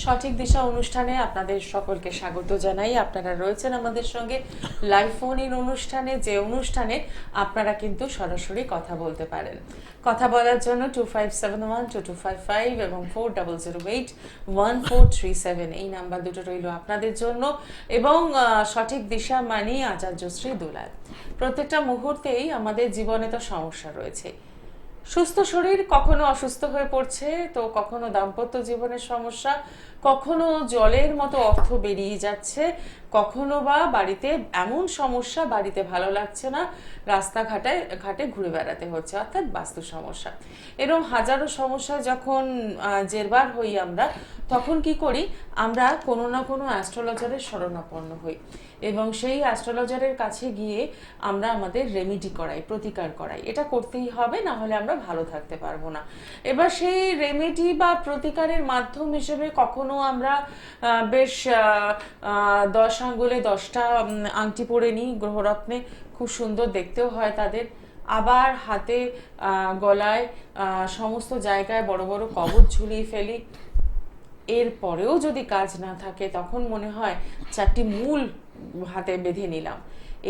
সঠিক দিশা অনুষ্ঠানে আপনাদের সকলকে স্বাগত জানাই। আপনারা রয়েছেন আমাদের সঙ্গে লাইভ ফোন ইন অনুষ্ঠানে, যে অনুষ্ঠানে আপনারা কিন্তু সরাসরি কথা বলতে পারেন। কথা বলার জন্য 2571-2255 এবং 4008-1437 এই নাম্বার দুটো রইল আপনাদের জন্য। এবং সঠিক দিশা মানি আচার্যশ্রী দুলাল। প্রত্যেকটা মুহূর্তেই আমাদের জীবনে তো সমস্যা রয়েছে। সুস্থ শরীর কখনো অসুস্থ হয়ে পড়ছে, তো কখনো দাম্পত্য জীবনের সমস্যা, কখনো জলের মতো অর্থ বেরিয়ে যাচ্ছে, কখনো বা বাড়িতে এমন সমস্যা, বাড়িতে ভালো লাগছে না, রাস্তাঘাটে ঘাটে ঘুরে বেড়াতে হচ্ছে, অর্থাৎ বাস্তু সমস্যা। এরকম হাজারো সমস্যা যখন জেরবার হই আমরা, তখন কি করি আমরা কোনো না কোনো অ্যাস্ট্রোলজারের শরণাপন্ন হই এবং সেই অ্যাস্ট্রোলজারের কাছে গিয়ে আমরা আমাদের রেমিডি করাই, প্রতিকার করাই। এটা করতেই হবে, না হলে আমরা ভালো থাকতে পারবো না। এবার সেই রেমেডি বা প্রতিকারের মাধ্যম হিসেবে কখনো আমরা বেশ 10 আঙ্গুলে 10টা আংটি পরে নিই গ্রহরত্নে, খুব সুন্দর দেখতেও হয় তাদের। আবার হাতে গলায় সমস্ত জায়গায় বড় বড় কবচ ঝুলিয়ে ফেলি। এরপরেও যদি কাজ না থাকে তখন মনে হয় 4টি মূল হাতে বেঁধে নিলাম।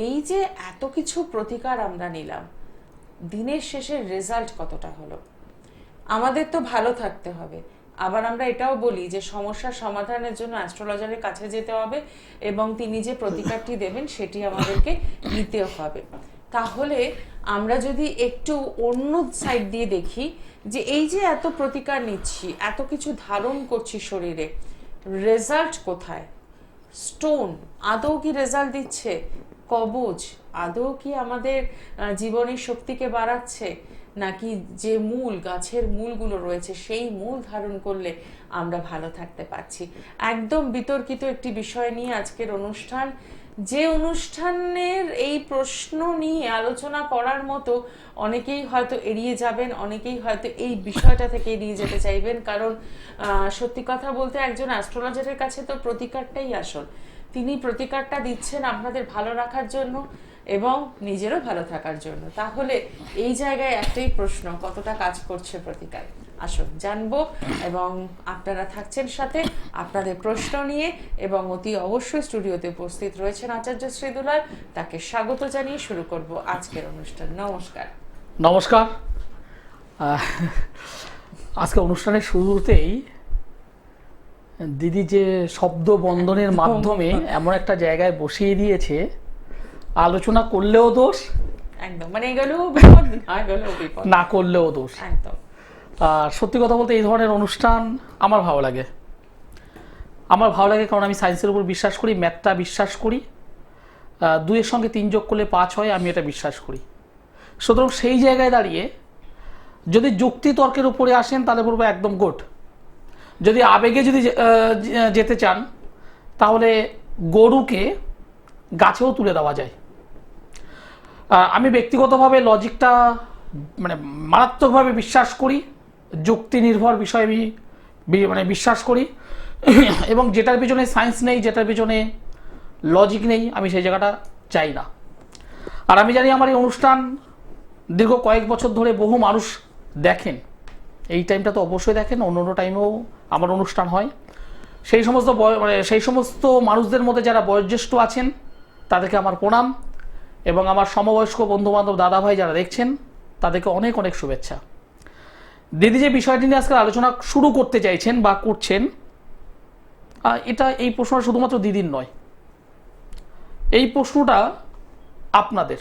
এই যে এত কিছু প্রতিকার আমরা নিলাম, দিনের শেষে রেজাল্ট কতটা হলো? আমাদের তো ভালো থাকতে হবে। আবার আমরা এটাও বলি যে সমস্যার সমাধানের জন্য অ্যাস্ট্রোলজারের কাছে যেতে হবে এবং তিনি যে প্রতিকারটি দেবেন সেটি আমাদেরকে নিতেও হবে। তাহলে আমরা যদি একটু অন্য সাইড দিয়ে দেখি যে এই যে এত প্রতিকার নিচ্ছি, এত কিছু ধারণ করছি শরীরে, রেজাল্ট কোথায়? স্টোন আদৌ কি রেজাল্ট দিচ্ছে? কবচ আদৌ কি আমাদের জীবনের শক্তিকে বাড়াচ্ছে? নাকি যে মূল, গাছের মূলগুলো রয়েছে সেই মূল ধারণ করলে আমরা ভালো থাকতে পারছি? একদম বিতর্কিত একটি বিষয় নিয়ে আজকের অনুষ্ঠান। যে অনুষ্ঠানের এই প্রশ্ন নিয়ে আলোচনা করার মতো অনেকেই হয়তো এড়িয়ে যাবেন, অনেকেই হয়তো এই বিষয়টা থেকে এড়িয়ে যেতে চাইবেন, কারণ সত্যি কথা বলতে একজন অ্যাস্ট্রোলজারের কাছে তো প্রতিকারটাই আসল। তিনি প্রতিকারটা দিচ্ছেন আপনাদের ভালো রাখার জন্য এবং নিজেরও ভালো থাকার জন্য। তাহলে এই জায়গায় একটাই প্রশ্ন, কতটা কাজ করছে প্রতিকার? আসুন জানবো। এবং আপনারা থাকছেন সাথে আপনাদের প্রশ্ন নিয়ে, এবং অতি অবশ্যই স্টুডিওতে উপস্থিত রয়েছেন আচার্যশ্রী দুলাল। তাকে স্বাগত জানিয়ে শুরু করব আজকের অনুষ্ঠান। নমস্কার। নমস্কার। আজকে অনুষ্ঠানের শুরুতেই দিদি যে শব্দ বন্ধনের মাধ্যমে এমন একটা জায়গায় বসিয়ে দিয়েছে, আলোচনা করলেও দোষ, একদম, মানে এগুলোও বিপদ, না গেলেও বিপদ, না করলেও দোষ। একদম। সত্যি কথা বলতে এই ধরনের অনুষ্ঠান আমার ভালো লাগে। আমার ভালো লাগে কারণ আমি সায়েন্সের উপর বিশ্বাস করি, ম্যাথটা বিশ্বাস করি, 2-এর সঙ্গে 3 যোগ করলে 5 হয়, আমি এটা বিশ্বাস করি। সুতরাং সেই জায়গায় দাঁড়িয়ে যদি যুক্তি তর্কের উপরে আসেন তাহলে বলবো একদম গুড। যদি আবেগে যদি যেতে চান তাহলে গরুকে গাছেও তুলে দেওয়া যায়। আমি ব্যক্তিগতভাবে লজিকটা মানে মারাত্মকভাবে বিশ্বাস করি, যুক্তি নির্ভর বিষয় আমি মানে বিশ্বাস করি, এবং যেটার পিছনে সায়েন্স নেই, যেটার পিছনে লজিক নেই, আমি সেই জায়গাটা চাই না। আর আমি জানি আমার এই অনুষ্ঠান দীর্ঘ কয়েক বছর ধরে বহু মানুষ দেখেন। এই টাইমটা তো অবশ্যই দেখেন, অন্য অন্য টাইমেও আমার অনুষ্ঠান হয়। সেই সমস্ত মানুষদের মধ্যে যারা বয়োজ্যেষ্ঠ আছেন তাদেরকে আমার প্রণাম, এবং আমার সমবয়স্ক বন্ধুবান্ধব দাদা ভাই যারা দেখছেন তাদেরকে অনেক অনেক শুভেচ্ছা। দিদি যে বিষয়টি নিয়ে আজকে আলোচনা শুরু করতে চাইছেন বা করছেন, এই প্রশ্নটা শুধুমাত্র দিদির নয়, এই প্রশ্নটা আপনাদের।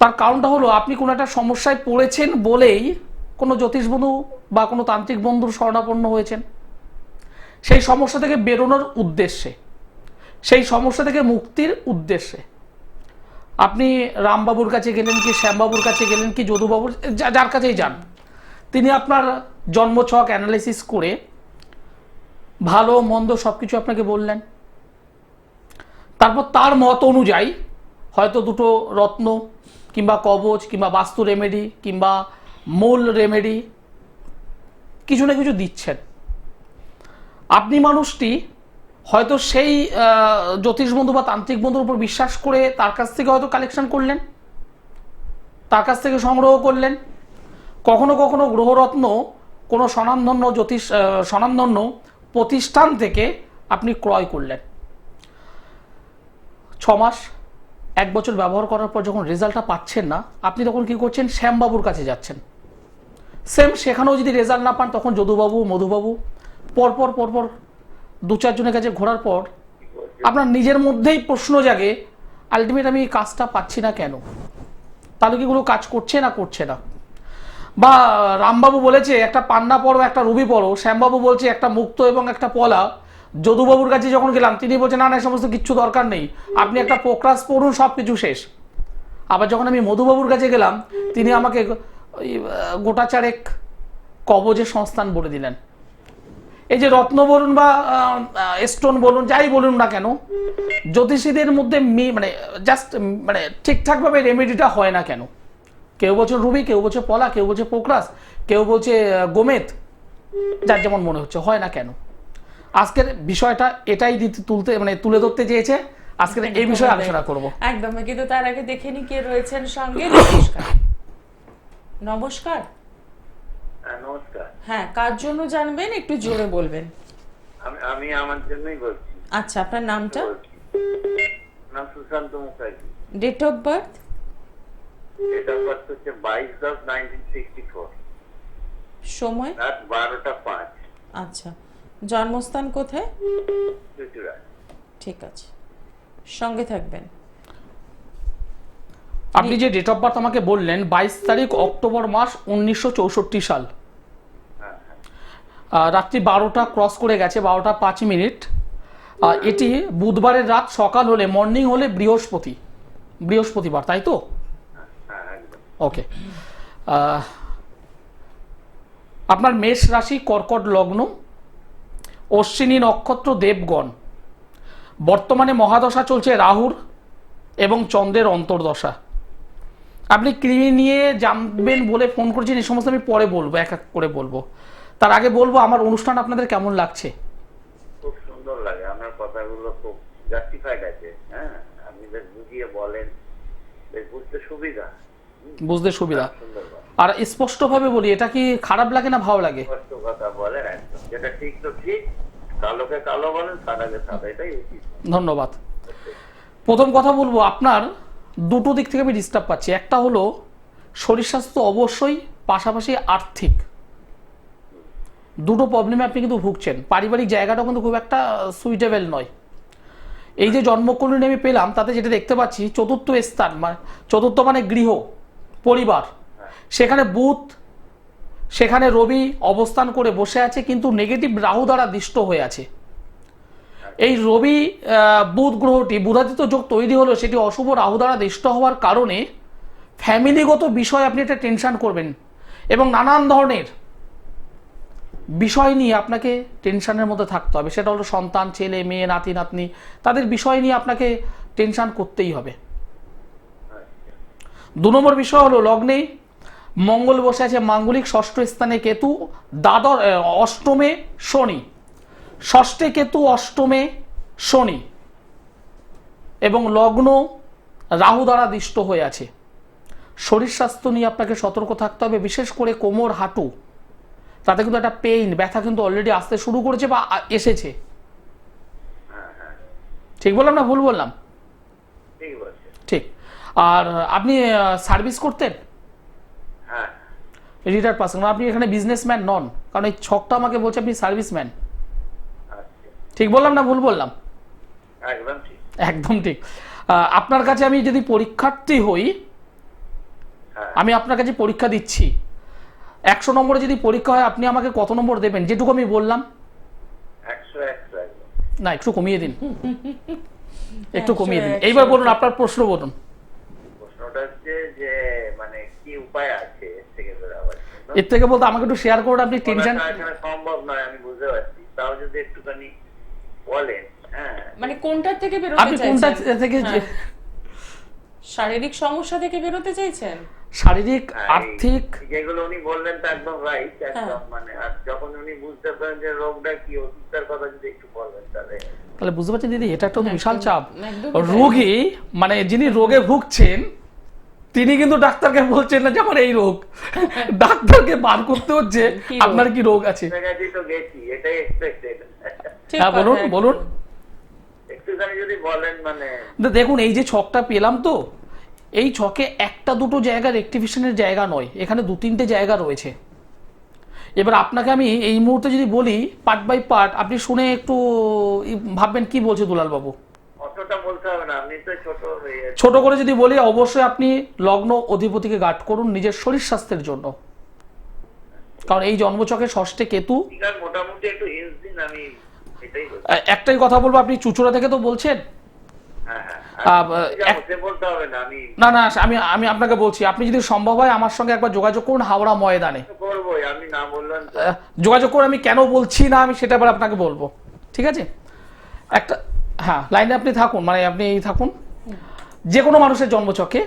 তার কারণটা হলো আপনি কোনো একটা সমস্যায় পড়েছেন বলেই কোনো জ্যোতিষ বন্ধু বা কোনো তান্ত্রিক বন্ধুর শরণাপন্ন হয়েছেন। সেই সমস্যা থেকে বেরোনোর উদ্দেশ্যে, সেই সমস্যা থেকে মুক্তির উদ্দেশ্যে আপনি রামবাবুর কাছে গেলেন, কি শ্যামবাবুর কাছে গেলেন, কি যদুবাবুর, যার কাছেই যান, তিনি আপনার জন্মছক অ্যানালাইসিস করে ভালো মন্দ সব কিছু আপনাকে বললেন। তারপর তার মত অনুযায়ী হয়তো 2টো রত্ন কিংবা কবচ কিংবা বাস্তু রেমেডি কিংবা মূল রেমেডি কিছু না কিছু দিচ্ছেন। আপনি মানুষটি হয়তো সেই জ্যোতিষ বন্ধু বা তান্ত্রিক বন্ধুর উপর বিশ্বাস করে তার কাছ থেকে হয়তো কালেকশন করলেন, তার কাছ থেকে সংগ্রহ করলেন। কখনো কখনো গ্রহরত্ন কোনো স্বনামধন্য প্রতিষ্ঠান থেকে আপনি ক্রয় করলেন, 6 মাস 1 বছর ব্যবহার করার পর যখন রেজাল্টটা পাচ্ছেন না, আপনি তখন কি করছেন? শ্যামবাবুর কাছে যাচ্ছেন। সেম সেখানেও যদি রেজাল্ট না পান, তখন যদুবাবু, মধুবাবু, পরপর 2-4 জনের কাছে ঘোরার পর আপনার নিজের মধ্যেই প্রশ্ন জাগে, আলটিমেট আমি এই কাজটা পাচ্ছি না কেন? তাহলে কি এগুলো কাজ করছে না করছে না? বা রামবাবু বলেছে একটা পান্না পড়ো, একটা রুবি পড়ো, শ্যামবাবু বলছে একটা মুক্ত এবং একটা পলা। যদুবাবুর কাছে যখন গেলাম, তিনি বলছেন না না, এই সমস্ত কিচ্ছু দরকার নেই, আপনি একটা প্রক্রাস পড়ুন, সব কিছু শেষ। আবার যখন আমি মধুবাবুর কাছে গেলাম, তিনি আমাকে ওই গোটা চারেক কবজের সংস্থান বলে দিলেন। এই যে রত্ন বলুন বা স্টোন বলুন, যাই বলুন না কেন, জ্যোতিষীদের মধ্যে মানে জাস্ট মানে ঠিকঠাকভাবে রেমেডিটা হয় না কেন? কেউ বলছে রুবি, কেউ বলছে পলা, কেউ বলছে পোকরাস, কেউ বলছে গোমেদ, যার যেমন মনে হচ্ছে, হয় না কেন? আজকের বিষয়টা এটাই তুলে ধরতে চেয়েছে, আজকের এই বিষয়ে আলোচনা করব। একদম, কিন্তু তার আগে দেখে নি কে রয়েছেন সঙ্গে। নমস্কার। নমস্কার। নমস্কার। হ্যাঁ, কার জন্য জানবেন একটু জোরে বলবেন। আমি আমার জন্যই বলছি। আচ্ছা, আপনার নামটা? নাম Sushanta Mukherjee. Date of birth? Date of birth হচ্ছে 22/10/1964। সময়? রাত 12টা 5। আচ্ছা, জন্মস্থান কোথায়? চুচুড়া। ঠিক আছে, সঙ্গে থাকবেন। আপনি যে ডেট অফ বার্থ আমাকে বললেন, 22 তারিখ অক্টোবর মাস 1964 সাল, রাত্রি 12টা ক্রস করে গেছে, 12টা 5 মিনিট। এটি বুধবারের রাত, সকাল হলে মর্নিং হলে বৃহস্পতিবার, তাই তো? ওকে। আপনার মেষ রাশি, কর্কট লগ্ন, অশ্বিনী নক্ষত্র, দেবগণ। বর্তমানে মহাদশা চলছে রাহুর এবং চন্দ্রের অন্তর্দশা। আপনি কৃমি নিয়ে জানবেন বলে ফোন করেছেন, এই সমস্ত আমি পরে বলবো, এক এক করে বলবো। তার আগে বলবো আমার অনুষ্ঠান আপনাদের কেমন লাগছে? খুব সুন্দর লাগে, আপনার কথাগুলো খুব জাস্টিফাইড আছে। হ্যাঁ, আপনি বেশ বুঝিয়ে বলেন, বেশ বুঝতে সুবিধা। সুন্দর। আর স্পষ্টভাবে বলি, এটা কি খারাপ লাগে না ভালো লাগে? স্পষ্ট কথা বলেন, একদম যেটা ঠিক তো ঠিক, কালোকে কালো বলেন, সাদাকে সাদা, এটাই উচিত। ধন্যবাদ। প্রথম কথা বলবো, আপনার দুটো দিক থেকে আমি ডিস্টার্ব পাচ্ছি। একটা হলো শরীর স্বাস্থ্য অবশ্যই, পাশাপাশি আর্থিক, দুটো প্রবলেমে আপনি কিন্তু ভুগছেন। পারিবারিক জায়গাটা কিন্তু খুব একটা সুইটেবল নয়। এই যে জন্মকুণ্ডলী আমি পেলাম, তাতে যেটা দেখতে পাচ্ছি, চতুর্থ স্থান, চতুর্থ মানে গৃহ, পরিবার, সেখানে বুধ, সেখানে রবি অবস্থান করে বসে আছে, কিন্তু নেগেটিভ রাহু দ্বারা দৃষ্ট হয়ে আছে। এই রবি বুধ গ্রহটি, বুধাদিত্য যোগ তৈরি হলো, সেটি অশুভ রাহু দ্বারা দৃষ্ট হওয়ার কারণে ফ্যামিলিগত বিষয় আপনি একটা টেনশন করবেন, এবং নানান ধরনের বিষয় নিয়ে আপনাকে টেনশনের মধ্যে থাকতে হবে। সেটা হলো সন্তান, ছেলে মেয়ে, নাতি নাতনি, তাদের বিষয় নিয়ে আপনাকে টেনশন করতেই হবে। 2 নম্বর বিষয় হলো লগ্নে মঙ্গল বসে আছে মাঙ্গলিক, ষষ্ঠ স্থানে কেতু, অষ্টমে শনি, ষষ্ঠে কেতু, অষ্টমে শনি, এবং লগ্ন রাহু দ্বারা দৃষ্ট হয়ে আছে। শরীর স্বাস্থ্য নিয়ে আপনাকে সতর্ক থাকতে হবে, বিশেষ করে কোমর, হাঁটু, তাতে কিন্তু একটা পেইন, ব্যথা কিন্তু অলরেডি আসতে শুরু করেছে বা এসেছে। ঠিক বললাম না ভুল বললাম? ঠিক। আর আপনি সার্ভিস করতেন? হ্যাঁ। রিটায়ার্ড পার্সন, আপনি এখানে বিজনেসম্যান নন, কারণ এই ছকটা আমাকে বলছে আপনি সার্ভিসম্যান। ঠিক বললাম না ভুল বললাম? একদম ঠিক। একদম ঠিক। আপনার কাছে আমি যদি পরীক্ষার্থী হই, আমি আপনার কাছে পরীক্ষা দিচ্ছি, 100 নম্বরে যদি পরীক্ষা হয়, আপনি আমাকে কত নম্বর দেবেন? যেটুকু আমি বললাম। 100 না, একটু কমিয়ে দিন, একটু কমিয়ে দিন। এইবার বলুন, আপনার প্রশ্ন বলুন। প্রশ্নটা হচ্ছে যে মানে কি উপায় আছে এর থেকে বেরোবার জন্য? এর থেকে বলতে আমাকে একটু শেয়ার করুন, আপনি টেনশন। এখানে সম্ভব নয়, আমি বুঝতে পারছি, তাও যদি একটুখানি বলেন। হ্যাঁ, মানে কোনটা থেকে বেরোতে আপনি চাইছেন? কোনটা থেকে? শারীরিক সমস্যা থেকে বেরোতে চাইছেন? শারীরিক, আর্থিক, যেগুলো উনি বললেন তা একদম রাইট, একদম মানে। আর যখন উনি বুঝতে পারেন যে রোগটা কি, ওষুধটার কথা যদি একটু বলবেন তাহলে বুঝতে পারছেন দিদি, এটা একটা বিশাল চাপ। একদম রোগী মানে যিনি রোগে ভুগছেন, তিনি কিন্তু ডাক্তারকে বলছেন না যে আমার এই রোগ, ডাক্তারকে বার করতে হচ্ছে কি রোগ? আপনার কি রোগ আছে। কাছাকাছি তো গেছি, এটাই এক্সপেক্টেড। ঠিক হ্যাঁ, কথা, বলুন, একদম। বলুন। একটুখানি যদি বলেন মানে দেখুন এই যে ছকটা পেলাম, তো এই ছকে একটা দুটো জায়গা রেকটিফিকেশনের জায়গা নয়, এখানে 2-3টে জায়গা রয়েছে। এবার আপনাকে আমি এই মুহূর্তে যদি বলি পার্ট বাই পার্ট, আপনি শুনে একটু ভাববেন কি বলছে দুলাল বাবু। অতটা বলতে হবে না, আপনি তো ছোট হয়ে ছোট করে যদি বলি, অবশ্যই আপনি লগ্ন অধিপতিকে গার্ড করুন নিজের শরীর স্বাস্থ্যের জন্য, কারণ এই জন্মছকে ষষ্ঠে কেতু। ঠিক আছে, মোটামুটি একটু হিন্স দিন, আমি এটাই বলছি। একটাই কথা বলবো, আপনি চুচুড়া থেকে তো বলছেন। হ্যাঁ হ্যাঁ, সে বলতে হবে না, আমি না না, আমি আমি আপনাকে বলছি, আপনি যদি সম্ভব হয় আমার সঙ্গে একবার যোগাযোগ করুন হাওড়া ময়দানে। করবোই, আপনি না বললেন তো। যোগাযোগ করে আমি কেন বলছি না আমি সেটা এবার আপনাকে বলবো, ঠিক আছে? একটা, হ্যাঁ, লাইনে আপনি থাকুন, মানে আপনি থাকুন। যে কোনো মানুষের জন্মছকে,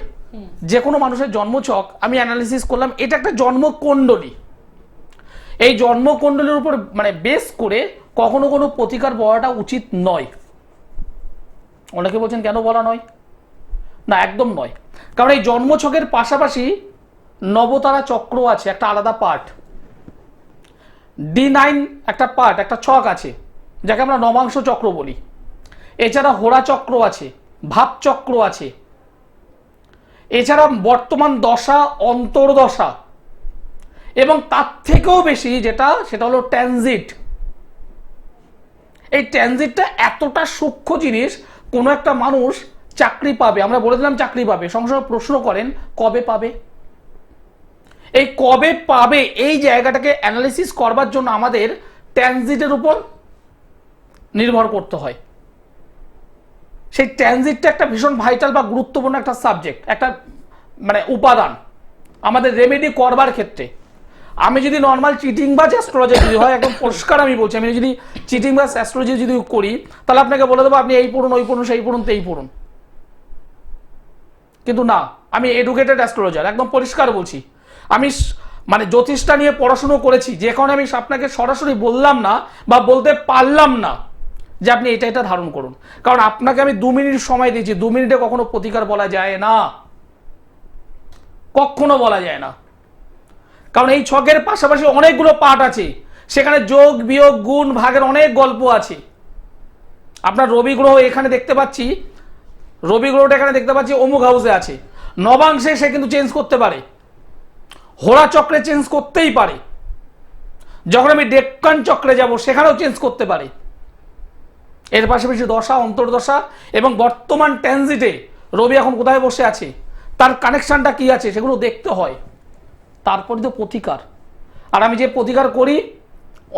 যে কোনো মানুষের জন্মছক আমি অ্যানালিসিস করলাম, এটা একটা জন্মকুণ্ডলী। এই জন্মকুণ্ডলীর উপর মানে বেস করে কখনো কোনো প্রতিকার বলাটা উচিত নয়। অনেকে বলছেন কেন বলা নয়, না একদম নয়, কারণ এই জন্মছকের পাশাপাশি নবতারা চক্র আছে, একটা আলাদা পার্ট, D9 একটা পার্ট, একটা ছক আছে যাকে আমরা নবাংশ চক্র বলি। এছাড়া হোরা চক্র আছে, ভাব চক্র আছে, এছাড়া বর্তমান দশা, অন্তর্দশা, এবং তার থেকেও বেশি যেটা, সেটা হলো ট্রানজিট। এই ট্রানজিটটা এতটা সূক্ষ্ম জিনিস, কোনো একটা মানুষ চাকরি পাবে, আমরা বলে দিলাম চাকরি পাবে, সঙ্গে সঙ্গে প্রশ্ন করেন কবে পাবে। এই কবে পাবে এই জায়গাটাকে অ্যানালিসিস করবার জন্য আমাদের ট্রানজিটের উপর নির্ভর করতে হয়। সেই ট্রানজিটটা একটা ভীষণ ভাইটাল বা গুরুত্বপূর্ণ একটা সাবজেক্ট, একটা মানে উপাদান আমাদের রেমেডি করবার ক্ষেত্রে। আমি যদি নর্মাল চিটিং বা অ্যাস্ট্রোলজি যদি হয়, একদম পরিষ্কার আমি বলছি, আমি যদি চিটিং বা অ্যাস্ট্রোলজি যদি করি, তাহলে আপনাকে বলে দেবো আপনি এই পড়ুন, ওই পড়ুন, সেই পড়ুন, তেই পড়ুন। কিন্তু না, আমি এডুকেটেড অ্যাস্ট্রোলজার, একদম পরিষ্কার বলছি। আমি মানে জ্যোতিষটা নিয়ে পড়াশুনো করেছি, যে কারণে আমি আপনাকে সরাসরি বললাম না বা বলতে পারলাম না যে আপনি এটা এটা ধারণ করুন, কারণ আপনাকে আমি 2 মিনিট সময় দিয়েছি। 2 মিনিটে কখনো প্রতিকার বলা যায় না, কখনো বলা যায় না, কারণ এই ছকের পাশাপাশি অনেকগুলো পার্ট আছে, সেখানে যোগ বিয়োগ গুণ ভাগের অনেক গল্প আছে। আপনার রবি গ্রহ এখানে দেখতে পাচ্ছি, রবি গ্রহটা এখানে দেখতে পাচ্ছি অমুক হাউসে আছে, নবাংশে সে কিন্তু চেঞ্জ করতে পারে, হোরা চক্রে চেঞ্জ করতেই পারে, যখন আমি ডেক্কান চক্রে যাব সেখানেও চেঞ্জ করতে পারে। এর পাশাপাশি দশা, অন্তর্দশা এবং বর্তমান ট্রানজিটে রবি এখন কোথায় বসে আছে, তার কানেকশনটা কি আছে, সেগুলো দেখতে হয়, তারপরে তো প্রতিকার। আর আমি যে প্রতিকার করি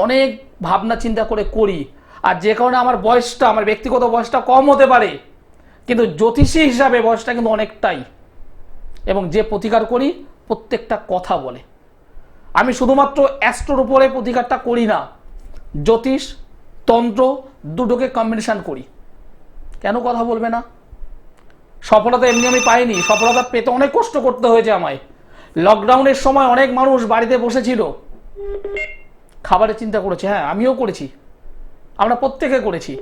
অনেক ভাবনা চিন্তা করে করি, আর যে কারণে আমার বয়সটা, আমার ব্যক্তিগত বয়সটা কম হতে পারে, কিন্তু জ্যোতিষী হিসাবে বয়সটা কিন্তু অনেকটাই। এবং যে প্রতিকার করি প্রত্যেকটা কথা বলে। আমি শুধুমাত্র অ্যাস্ট্রোর উপরে প্রতিকারটা করি না, জ্যোতিষ, তন্ত্র দুটোকে কম্বিনেশন করি। কেন কথা বলবে না? সফলতা এমনি আমি পাইনি, সফলতা পেতে অনেক কষ্ট করতে হয়েছে আমায়। লকডাউনের সময় অনেক মানুষ বাড়িতে বসেছিল, খাবারের চিন্তা করেছে, হ্যাঁ আমিও করেছি, আমরা প্রত্যেকে করেছি,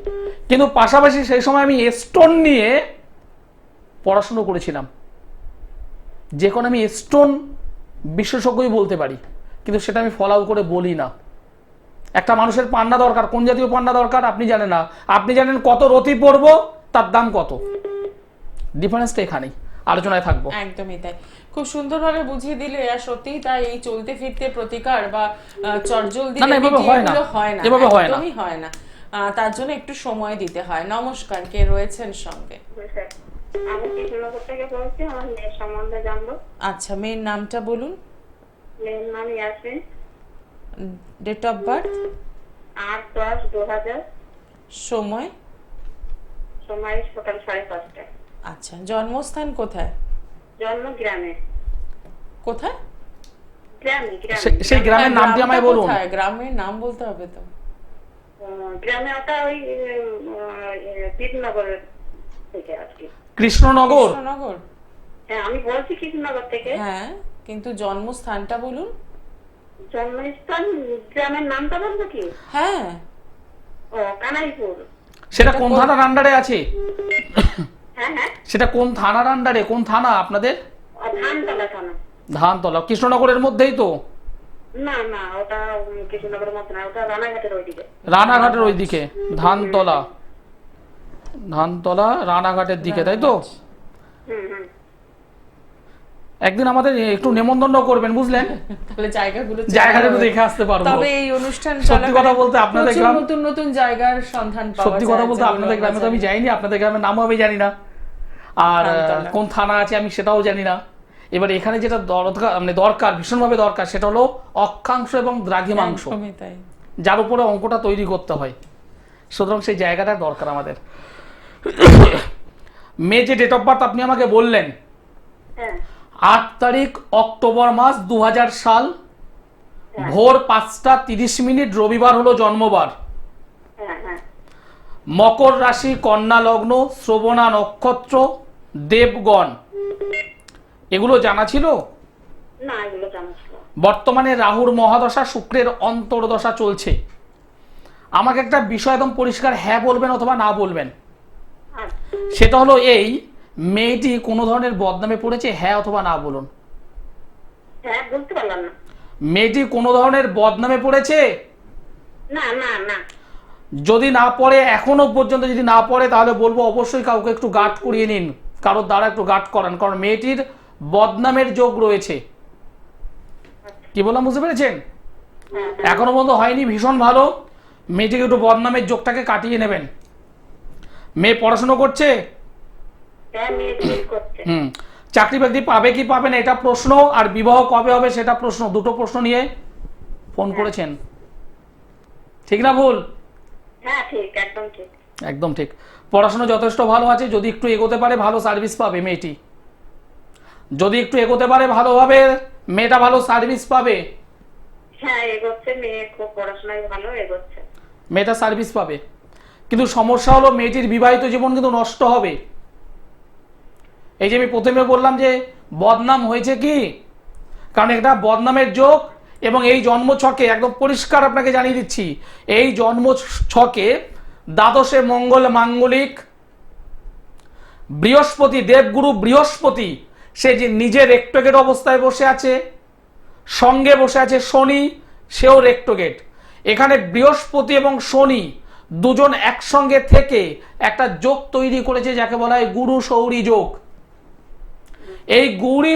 কিন্তু পাশাপাশি সেই সময় আমি স্টোন নিয়ে পড়াশুনো করেছিলাম, যে কোনো আমি স্টোন বিশেষজ্ঞই বলতে পারি, কিন্তু সেটা আমি ফলো করে বলি না। একটা মানুষের পান্না দরকার, কোন জাতীয় পান্না দরকার আপনি জানেন না, আপনি জানেন কত রতি পড়বো, তার দাম কত, ডিফারেন্সটা এখানেই, আলোচনায় থাকবো। একদমই তাই, খুব সুন্দরভাবে বুঝিয়ে দিলে। আর সত্যিই তাই, এই চলতে ফিরতে প্রতিকার বা চটজলদি না, এভাবে হয় না, হয় না, এভাবে হয় না, একদমই হয় না। তার জন্য একটু সময় দিতে হয়। নমস্কার, কে রয়েছেন সঙ্গে? আমি কৃষ্ণনগর থেকে বলছি, আমার মেয়ের সম্বন্ধে জানবো। আচ্ছা, মেয়ের নামটা বলুন। মেয়ের নাম ইয়াসমিন। Date of birth? 8/10/2000। সময়? সময় সকাল 5:30। আচ্ছা, জন্মস্থান কোথায়? জন্ম গ্রামে। কোথায়? গ্রামে সেই গ্রামের নামটি আমায় গ্রামটা বলুন। কোথায়? গ্রামের নাম বলতে হবে তো। গ্রামে ওটা ওই কৃষ্ণনগরের থেকে আর কি। কৃষ্ণনগর? কৃষ্ণনগর? হ্যাঁ, আমি বলছি কৃষ্ণনগর থেকে। হ্যাঁ, কিন্তু জন্মস্থানটা বলুন। জন্মস্থান গ্রামের নামটা বলবো কি? হ্যাঁ। ও, কানাইপুর। সেটা কোন থানার আন্ডারে আছে? হ্যাঁ হ্যাঁ, সেটা কোন থানার আন্ডারে, কোন থানা আপনাদের? আর ধানতলা থানা। ধানতলা কৃষ্ণনগরের মধ্যেই তো? না না, ওটা কৃষ্ণনগরের মধ্যে না, ওটা রানাঘাটের ওইদিকে। রানাঘাটের ওইদিকে ধানতলা, ধানতলা রানাঘাটের দিকে, তাই তো? হুম। একদিন আমাদের একটু নেমন্তন্ন করবেন, বুঝলেন? তাহলে জায়গাগুলো জায়গাটা একটু দেখে আসতে পারবো। তবে এই অনুষ্ঠান সত্যি কথা বলতে আপনাদের প্রচুর গ্রাম, নতুন নতুন জায়গার সন্ধান পাওয়া যায়। সত্যি কথা বলতে যেগুলো আপনাদের গ্রামে তো আমি আমরা যাইনি, আপনাদের গ্রামের নামও আমি জানি না, আর ধানতলা। কোন থানা আছে আমি সেটাও জানি না। এবার এখানে যেটা দরকার, মানে দরকার, ভীষণভাবে দরকার, সেটা হলো অক্ষাংশ এবং দ্রাঘিমাংশ, একদমই তাই। যার উপরে অঙ্কটা তৈরি করতে হয়। সুতরাং সেই জায়গাটা দরকার আমাদের। মে যে ডেট অফ বার্থ আপনি আমাকে বললেন, হ্যাঁ 8 তারিখ অক্টোবর মাস 2000 সাল, ভোর 5টা 30 মিনিট, রবিবার হলো জন্মবার। হ্যাঁ। মকর রাশি, কন্যা লগ্ন, শ্রবণা নক্ষত্র, দেবগণ, এগুলো জানা ছিল? না, এগুলো জানা ছিল। বর্তমানে রাহুর মহাদশা, শুক্রের অন্তর্দশা চলছে। আমাকে একটা বিষয় একদম পরিষ্কার হ্যাঁ বলবেন অথবা না বলবেন। আচ্ছা। সেটা হলো এই, মেয়েটি কোনো ধরনের বদনামে পড়েছে? হ্যাঁ অথবা না বলুন। হ্যাঁ, বলতে পারলাম না। মেয়েটি কোনো ধরনের বদনামে পড়েছে? না না না। যদি না পড়ে, এখনো পর্যন্ত যদি না পড়ে, তাহলে বলবো অবশ্যই কাউকে একটু গার্ড করিয়ে নিন, কারোর দ্বারা একটু গার্ড করান, কারণ মেয়েটির বদনামের যোগ রয়েছে। কি বললাম, বুঝতে পেরেছেন? হ্যাঁ এখনো পর্যন্ত হয়নি, ভীষণ ভালো। মেয়েটিকে একটু বদনামের যোগটাকে কাটিয়ে নেবেন। মেয়ে পড়াশুনো করছে? হ্যাঁ, মেয়ে বিয়ে করছে। চাকরি বাকরি পাবে কি পাবে না এটা প্রশ্ন, আর বিবাহ কবে হবে সেটা প্রশ্ন, দুটো প্রশ্ন নিয়ে ফোন করেছেন। ঠিক না ভুল? হ্যাঁ ঠিক, একদম ঠিক। একদম ঠিক। পড়াশোনা যথেষ্ট ভালো আছে, যদি একটু এগোতে পারে ভালো সার্ভিস পাবে মেয়েটি। যদি একটু এগোতে পারে ভালোভাবে, মেয়েটা ভালো সার্ভিস পাবে। হ্যাঁ, এগোচ্ছে, মেয়ে খুব পড়াশোনায় ভালো এগোচ্ছে। মেয়েটা সার্ভিস পাবে, কিন্তু সমস্যা হলো মেয়েটির বিবাহিত জীবন কিন্তু নষ্ট হবে। এই যে আমি প্রথমে বললাম যে বদনাম হয়েছে কি, কারণ এটা বদনামের যোগ, এবং এই জন্ম ছকে একদম পরিষ্কার আপনাকে জানিয়ে দিচ্ছি, এই জন্ম ছকে দ্বাদশে মঙ্গল মাঙ্গলিক, বৃহস্পতি, দেবগুরু বৃহস্পতি, সে যে নিজে রেক্টোগেট অবস্থায় বসে আছে, সঙ্গে বসে আছে শনি, সেও রেক্টোগেট। এখানে বৃহস্পতি এবং শনি দুজন একসঙ্গে থেকে একটা যোগ তৈরি করেছে, যাকে বলা হয় গুরু সৌরী যোগ। এই গুরু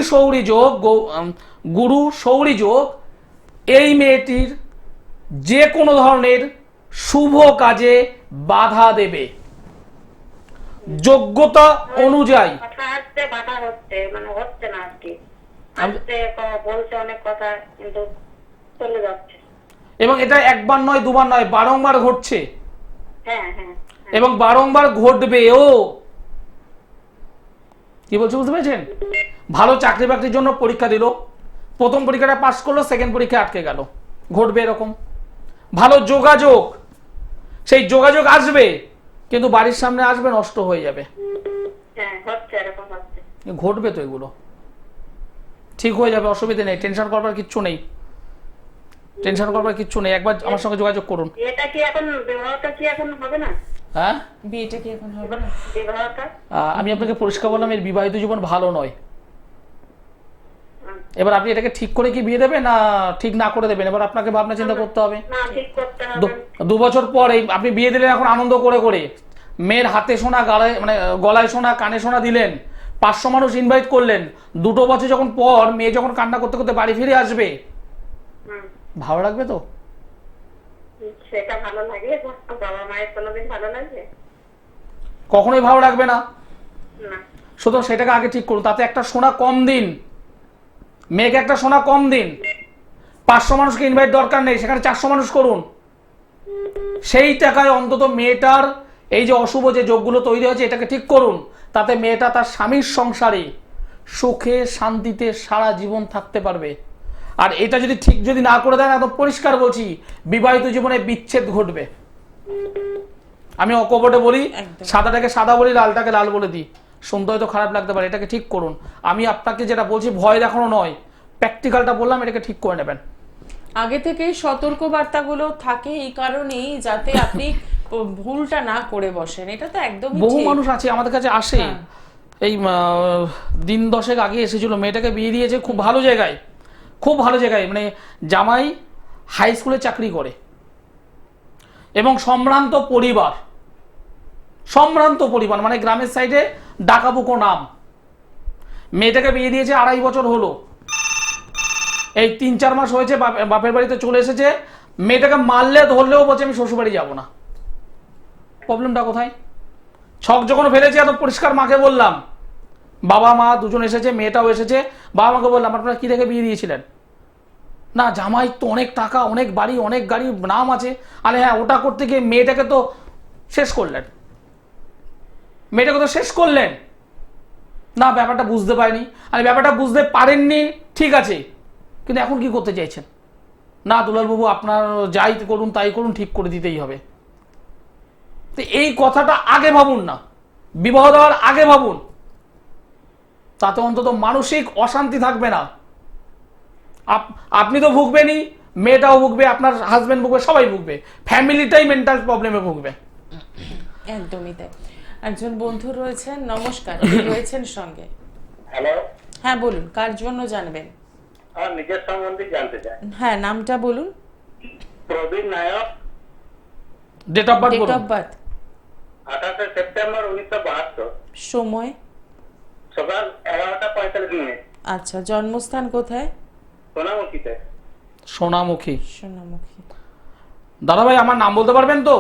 সৌরী যোগ এই মেয়েটির যে কোনো ধরনের শুভ কাজে বাধা দেবে, যোগ্যতা অনুযায়ী। কথা আসতে বাধা হচ্ছে, মানে হচ্ছে না আর কি। আসতে বলছে অনেক কথা, কিন্তু চলে যাচ্ছে। এবং এটা একবার নয়, দুবার নয়, বারংবার ঘটছে, হ্যাঁ হ্যাঁ। এবং বারংবার ঘটবেও। কি বলছে বুঝতে পেরেছেন? ভালো চাকরি বাকরির জন্য পরীক্ষা দিল, প্রথম পরীক্ষাটা পাস করলো, সেকেন্ড পরীক্ষা আটকে গেল, ঘটবে এরকম। ভালো যোগাযোগ, সেই যোগাযোগ আসবে, কিন্তু বাড়ির সামনে আসবে, নষ্ট হয়ে যাবে। হ্যাঁ, হচ্ছে, এরকম হচ্ছে। ঘটবে তো, এগুলো ঠিক হয়ে যাবে, অসুবিধা নেই, টেনশন করবার কিচ্ছু নেই, টেনশন করবার কিচ্ছু নেই। একবার আমার সঙ্গে যোগাযোগ করুন। এটা কি এখন বিবাহটা কি এখন হবে না? হ্যাঁ, বিয়েটা কি এখন হবে না? বিবাহটা আমি আপনাকে পরিষ্কার বললাম, এর বিবাহিত জীবন ভালো নয়। এবার আপনি এটাকে ঠিক করে কি বিয়ে দেবেন না ঠিক না করে দেবেন, এবার আপনাকে ভাবনা চিন্তা করতে হবে। না, ঠিক করতে হবে। 2 বছর পর এই আপনি বিয়ে দিলেন এখন আনন্দ করে করে, মেয়ের হাতে সোনা, গালায় মানে গলায় সোনা, কানে সোনা দিলেন, 500 মানুষ ইনভাইট করলেন, 2 বছর যখন পর মেয়ে যখন কান্না করতে করতে বাড়ি ফিরে আসবে, ভালো লাগবে তো? সেটা ভালো লাগে, বাবা মায়ের কোনোদিন ভালো লাগে কখনোই ভালো লাগবে না। না। সুতরাং সেটাকে আগে ঠিক করুন, তাতে একটা সোনা কম দিন, মেয়েকে একটা সোনা কম দিন। 500 মানুষকে ইনভাইট দরকার নেই, সেখানে 400 মানুষ করুন। সেই টাকায় অন্তত মেয়েটার এই যে অশুভ যে যোগগুলো তৈরি হয়েছে, এটাকে ঠিক করুন, তাতে মেয়েটা তার স্বামীর সংসারে সুখে শান্তিতে সারা জীবন থাকতে পারবে। আর এটা যদি ঠিক যদি না করে দেন, একদম পরিষ্কার বলছি, বিবাহিত জীবনে বিচ্ছেদ ঘটবে। আমি অকপটে বলি, সাদাটাকে সাদা বলি, লালটাকে লাল বলে দিই, শুনতে হয়তো খারাপ লাগতে পারে, এটাকে ঠিক করুন। আমি আপনাকে যেটা বলছি ভয় দেখানো নয়, প্র্যাকটিক্যালটা বললাম, এটাকে ঠিক করে নেবেন। আগে থেকেই সতর্ক বার্তাগুলো থাকে এই কারণেই, যাতে আপনি ভুলটা না করে বসেন। এটা তো একদমই বহু ঠিক। মানুষ আছে আমাদের কাছে আসে, এই দিন 10 আগে এসেছিল, মেয়েটাকে বিয়ে দিয়েছে খুব ভালো জায়গায়, খুব ভালো জায়গায়, মানে জামাই হাই স্কুলে চাকরি করে এবং সম্ভ্রান্ত পরিবার, সম্ভ্রান্ত পরিবার, মানে গ্রামের সাইডে ডাকাবুকো নাম। মেয়েটাকে বিয়ে দিয়েছে 2.5 বছর হলো, এই 3-4 মাস হয়েছে বাপের বাড়িতে চলে এসেছে। মেয়েটাকে মারলে ধরলেও বলছে আমি শ্বশুরবাড়ি যাব না। প্রবলেমটা কোথায়? ছক যখন ফেলেছি এত পরিষ্কার মাকে বললাম, বাবা মা দুজন এসেছে, মেয়েটাও এসেছে, বাবা মাকে বললাম আপনারা কি দেখে বিয়ে দিয়েছিলেন? না জামাই তো অনেক টাকা, অনেক বাড়ি, অনেক গাড়ি, নাম আছে। আরে হ্যাঁ, ওটা করতে গিয়ে মেয়েটাকে তো শেষ করলেন, মেয়েটাকে তো শেষ করলেন। না ব্যাপারটা বুঝতে পারিনি, আরে ব্যাপারটা বুঝতে পারেননি ঠিক আছে, কিন্তু এখন কি করতে চাইছেন? না দুলালবাবু আপনার যাই করুন তাই করুন, ঠিক করে দিতেই হবে। তো এই কথাটা আগে ভাবুন না, বিবাহ দেওয়ার আগে ভাবুন, তাতে অন্তত মানসিক অশান্তি থাকবে না। আপনি তো ভুগবেনই, মেয়েটাও ভুগবে, আপনার হাজবেন্ড ভুগবে, সবাই ভুগবে, ফ্যামিলিটাই মেন্টাল প্রবলেমে ভুগবে। একদমই তাই। একজন বন্ধু রয়েছেন, নমস্কার, রয়েছেন সঙ্গে। হ্যালো, হ্যাঁ বলুন, কার জন্য জানবেন? আমার নিজের সম্বন্ধে জানতে চাই। হ্যাঁ, নামটা বলুন। প্রবীণ নায়ক, ডেট অফ বার্থ ডেট বলুন। অফ বার্থ, 28 সেপ্টেম্বর 1972, সময়? সকাল 11:45। আচ্ছা, জন্মস্থান কোথায়? সোনামুখীতে। সোনামুখী। সোনামুখী। দাদা ভাই আমার নাম বলতে পারবেন তো?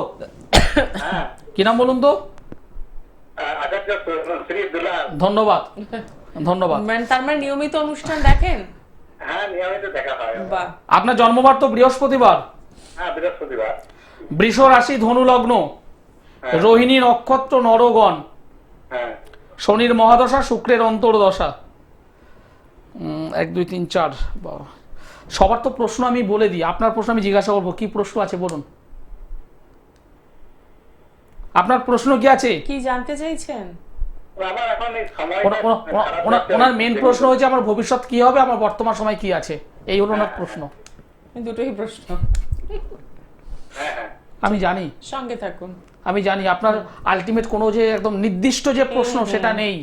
হ্যাঁ, কি নাম বলুন তো? আচার্য শ্রী দুলাল। ধন্যবাদ, ধন্যবাদ। তার মানে নিয়মিত অনুষ্ঠান দেখেন? হ্যাঁ, নিয়মিত দেখা হয়। বাহ। আপনার জন্মবার তো বৃহস্পতিবার, হ্যাঁ, বৃহস্পতিবার। বৃষ রাশি, ধনু লগ্ন, হ্যাঁ। রোহিণী নক্ষত্র, নরগণ, হ্যাঁ, শনির মহাদশা, শুক্রের অন্তর্দশা। 1 2 3 4। সবার তো প্রশ্ন আমি বলে দিই, আপনার প্রশ্ন আমি জিজ্ঞাসা করবো। কি প্রশ্ন আছে বলুন, আপনার প্রশ্ন কি আছে? কি জানতে চাইছেন? আমার এখন এই সময়টা ওনার মেন প্রশ্ন হয়েছে আমার ভবিষ্যৎ কি হবে, আমার বর্তমান সময় কি আছে, এই হলো ওনার প্রশ্ন। দুটোই প্রশ্ন। হ্যাঁ, হ্যাঁ। আমি জানি, সঙ্গে থাকুন। আমি জানি আপনার আলটিমেট কোনো যে একদম নির্দিষ্ট যে প্রশ্ন সেটা নেই।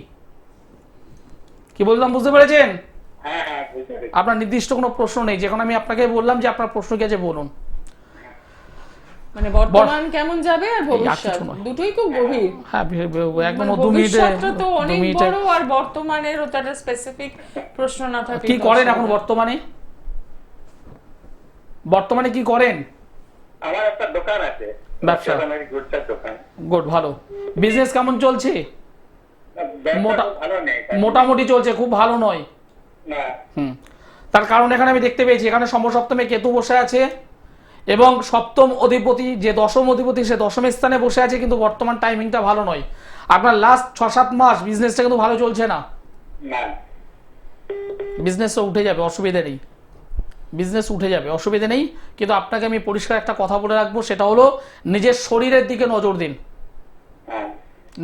কি বললাম বুঝতে পেরেছেন? হ্যাঁ, হ্যাঁ, বুঝতে পেরেছি। আপনার নির্দিষ্ট কোনো প্রশ্ন নেই, যখন আমি আপনাকে বললাম যে আপনার প্রশ্ন কি আছে বলুন। মানে বর্তমান কেমন যাবে আর ভবিষ্যৎ, কিছু নয়। দুটোই খুব গভীর। হ্যাঁ একদম মানে 2 মিনিটে, ভবিষ্যৎটা তো 2 অনেক মিনিটে। বড়, আর বর্তমানের তো একটা স্পেসিফিক প্রশ্ন না থাকে। কি করেন এখন বর্তমানে? বর্তমানে কি করেন? আমার একটা দোকান আছে, ব্যবসা। গুড়চার দোকান। গুড, ভালো। বিজনেস কেমন চলছে? ব্যবসা খুব ভালো নেই। মোটামুটি চলছে, খুব ভালো নয়। না। তার কারণ এখানে আমি দেখতে পেয়েছি, এখানে সমসপ্তমে কেতু বসে আছে এবং সপ্তম অধিপতি যে দশম অধিপতি সে দশম স্থানে বসে আছে, কিন্তু বর্তমান টাইমিংটা ভালো নয়। আপনার লাস্ট 6-7 মাস বিজনেসটা কিন্তু ভালো চলছে না। না। বিজনেসটা উঠে যাবে, অসুবিধা নেই, বিজনেস উঠে যাবে, অসুবিধা নেই। কিন্তু আপনাকে আমি পরিষ্কার একটা কথা বলে রাখবো, সেটা হলো নিজের শরীরের দিকে নজর দিন, হ্যাঁ।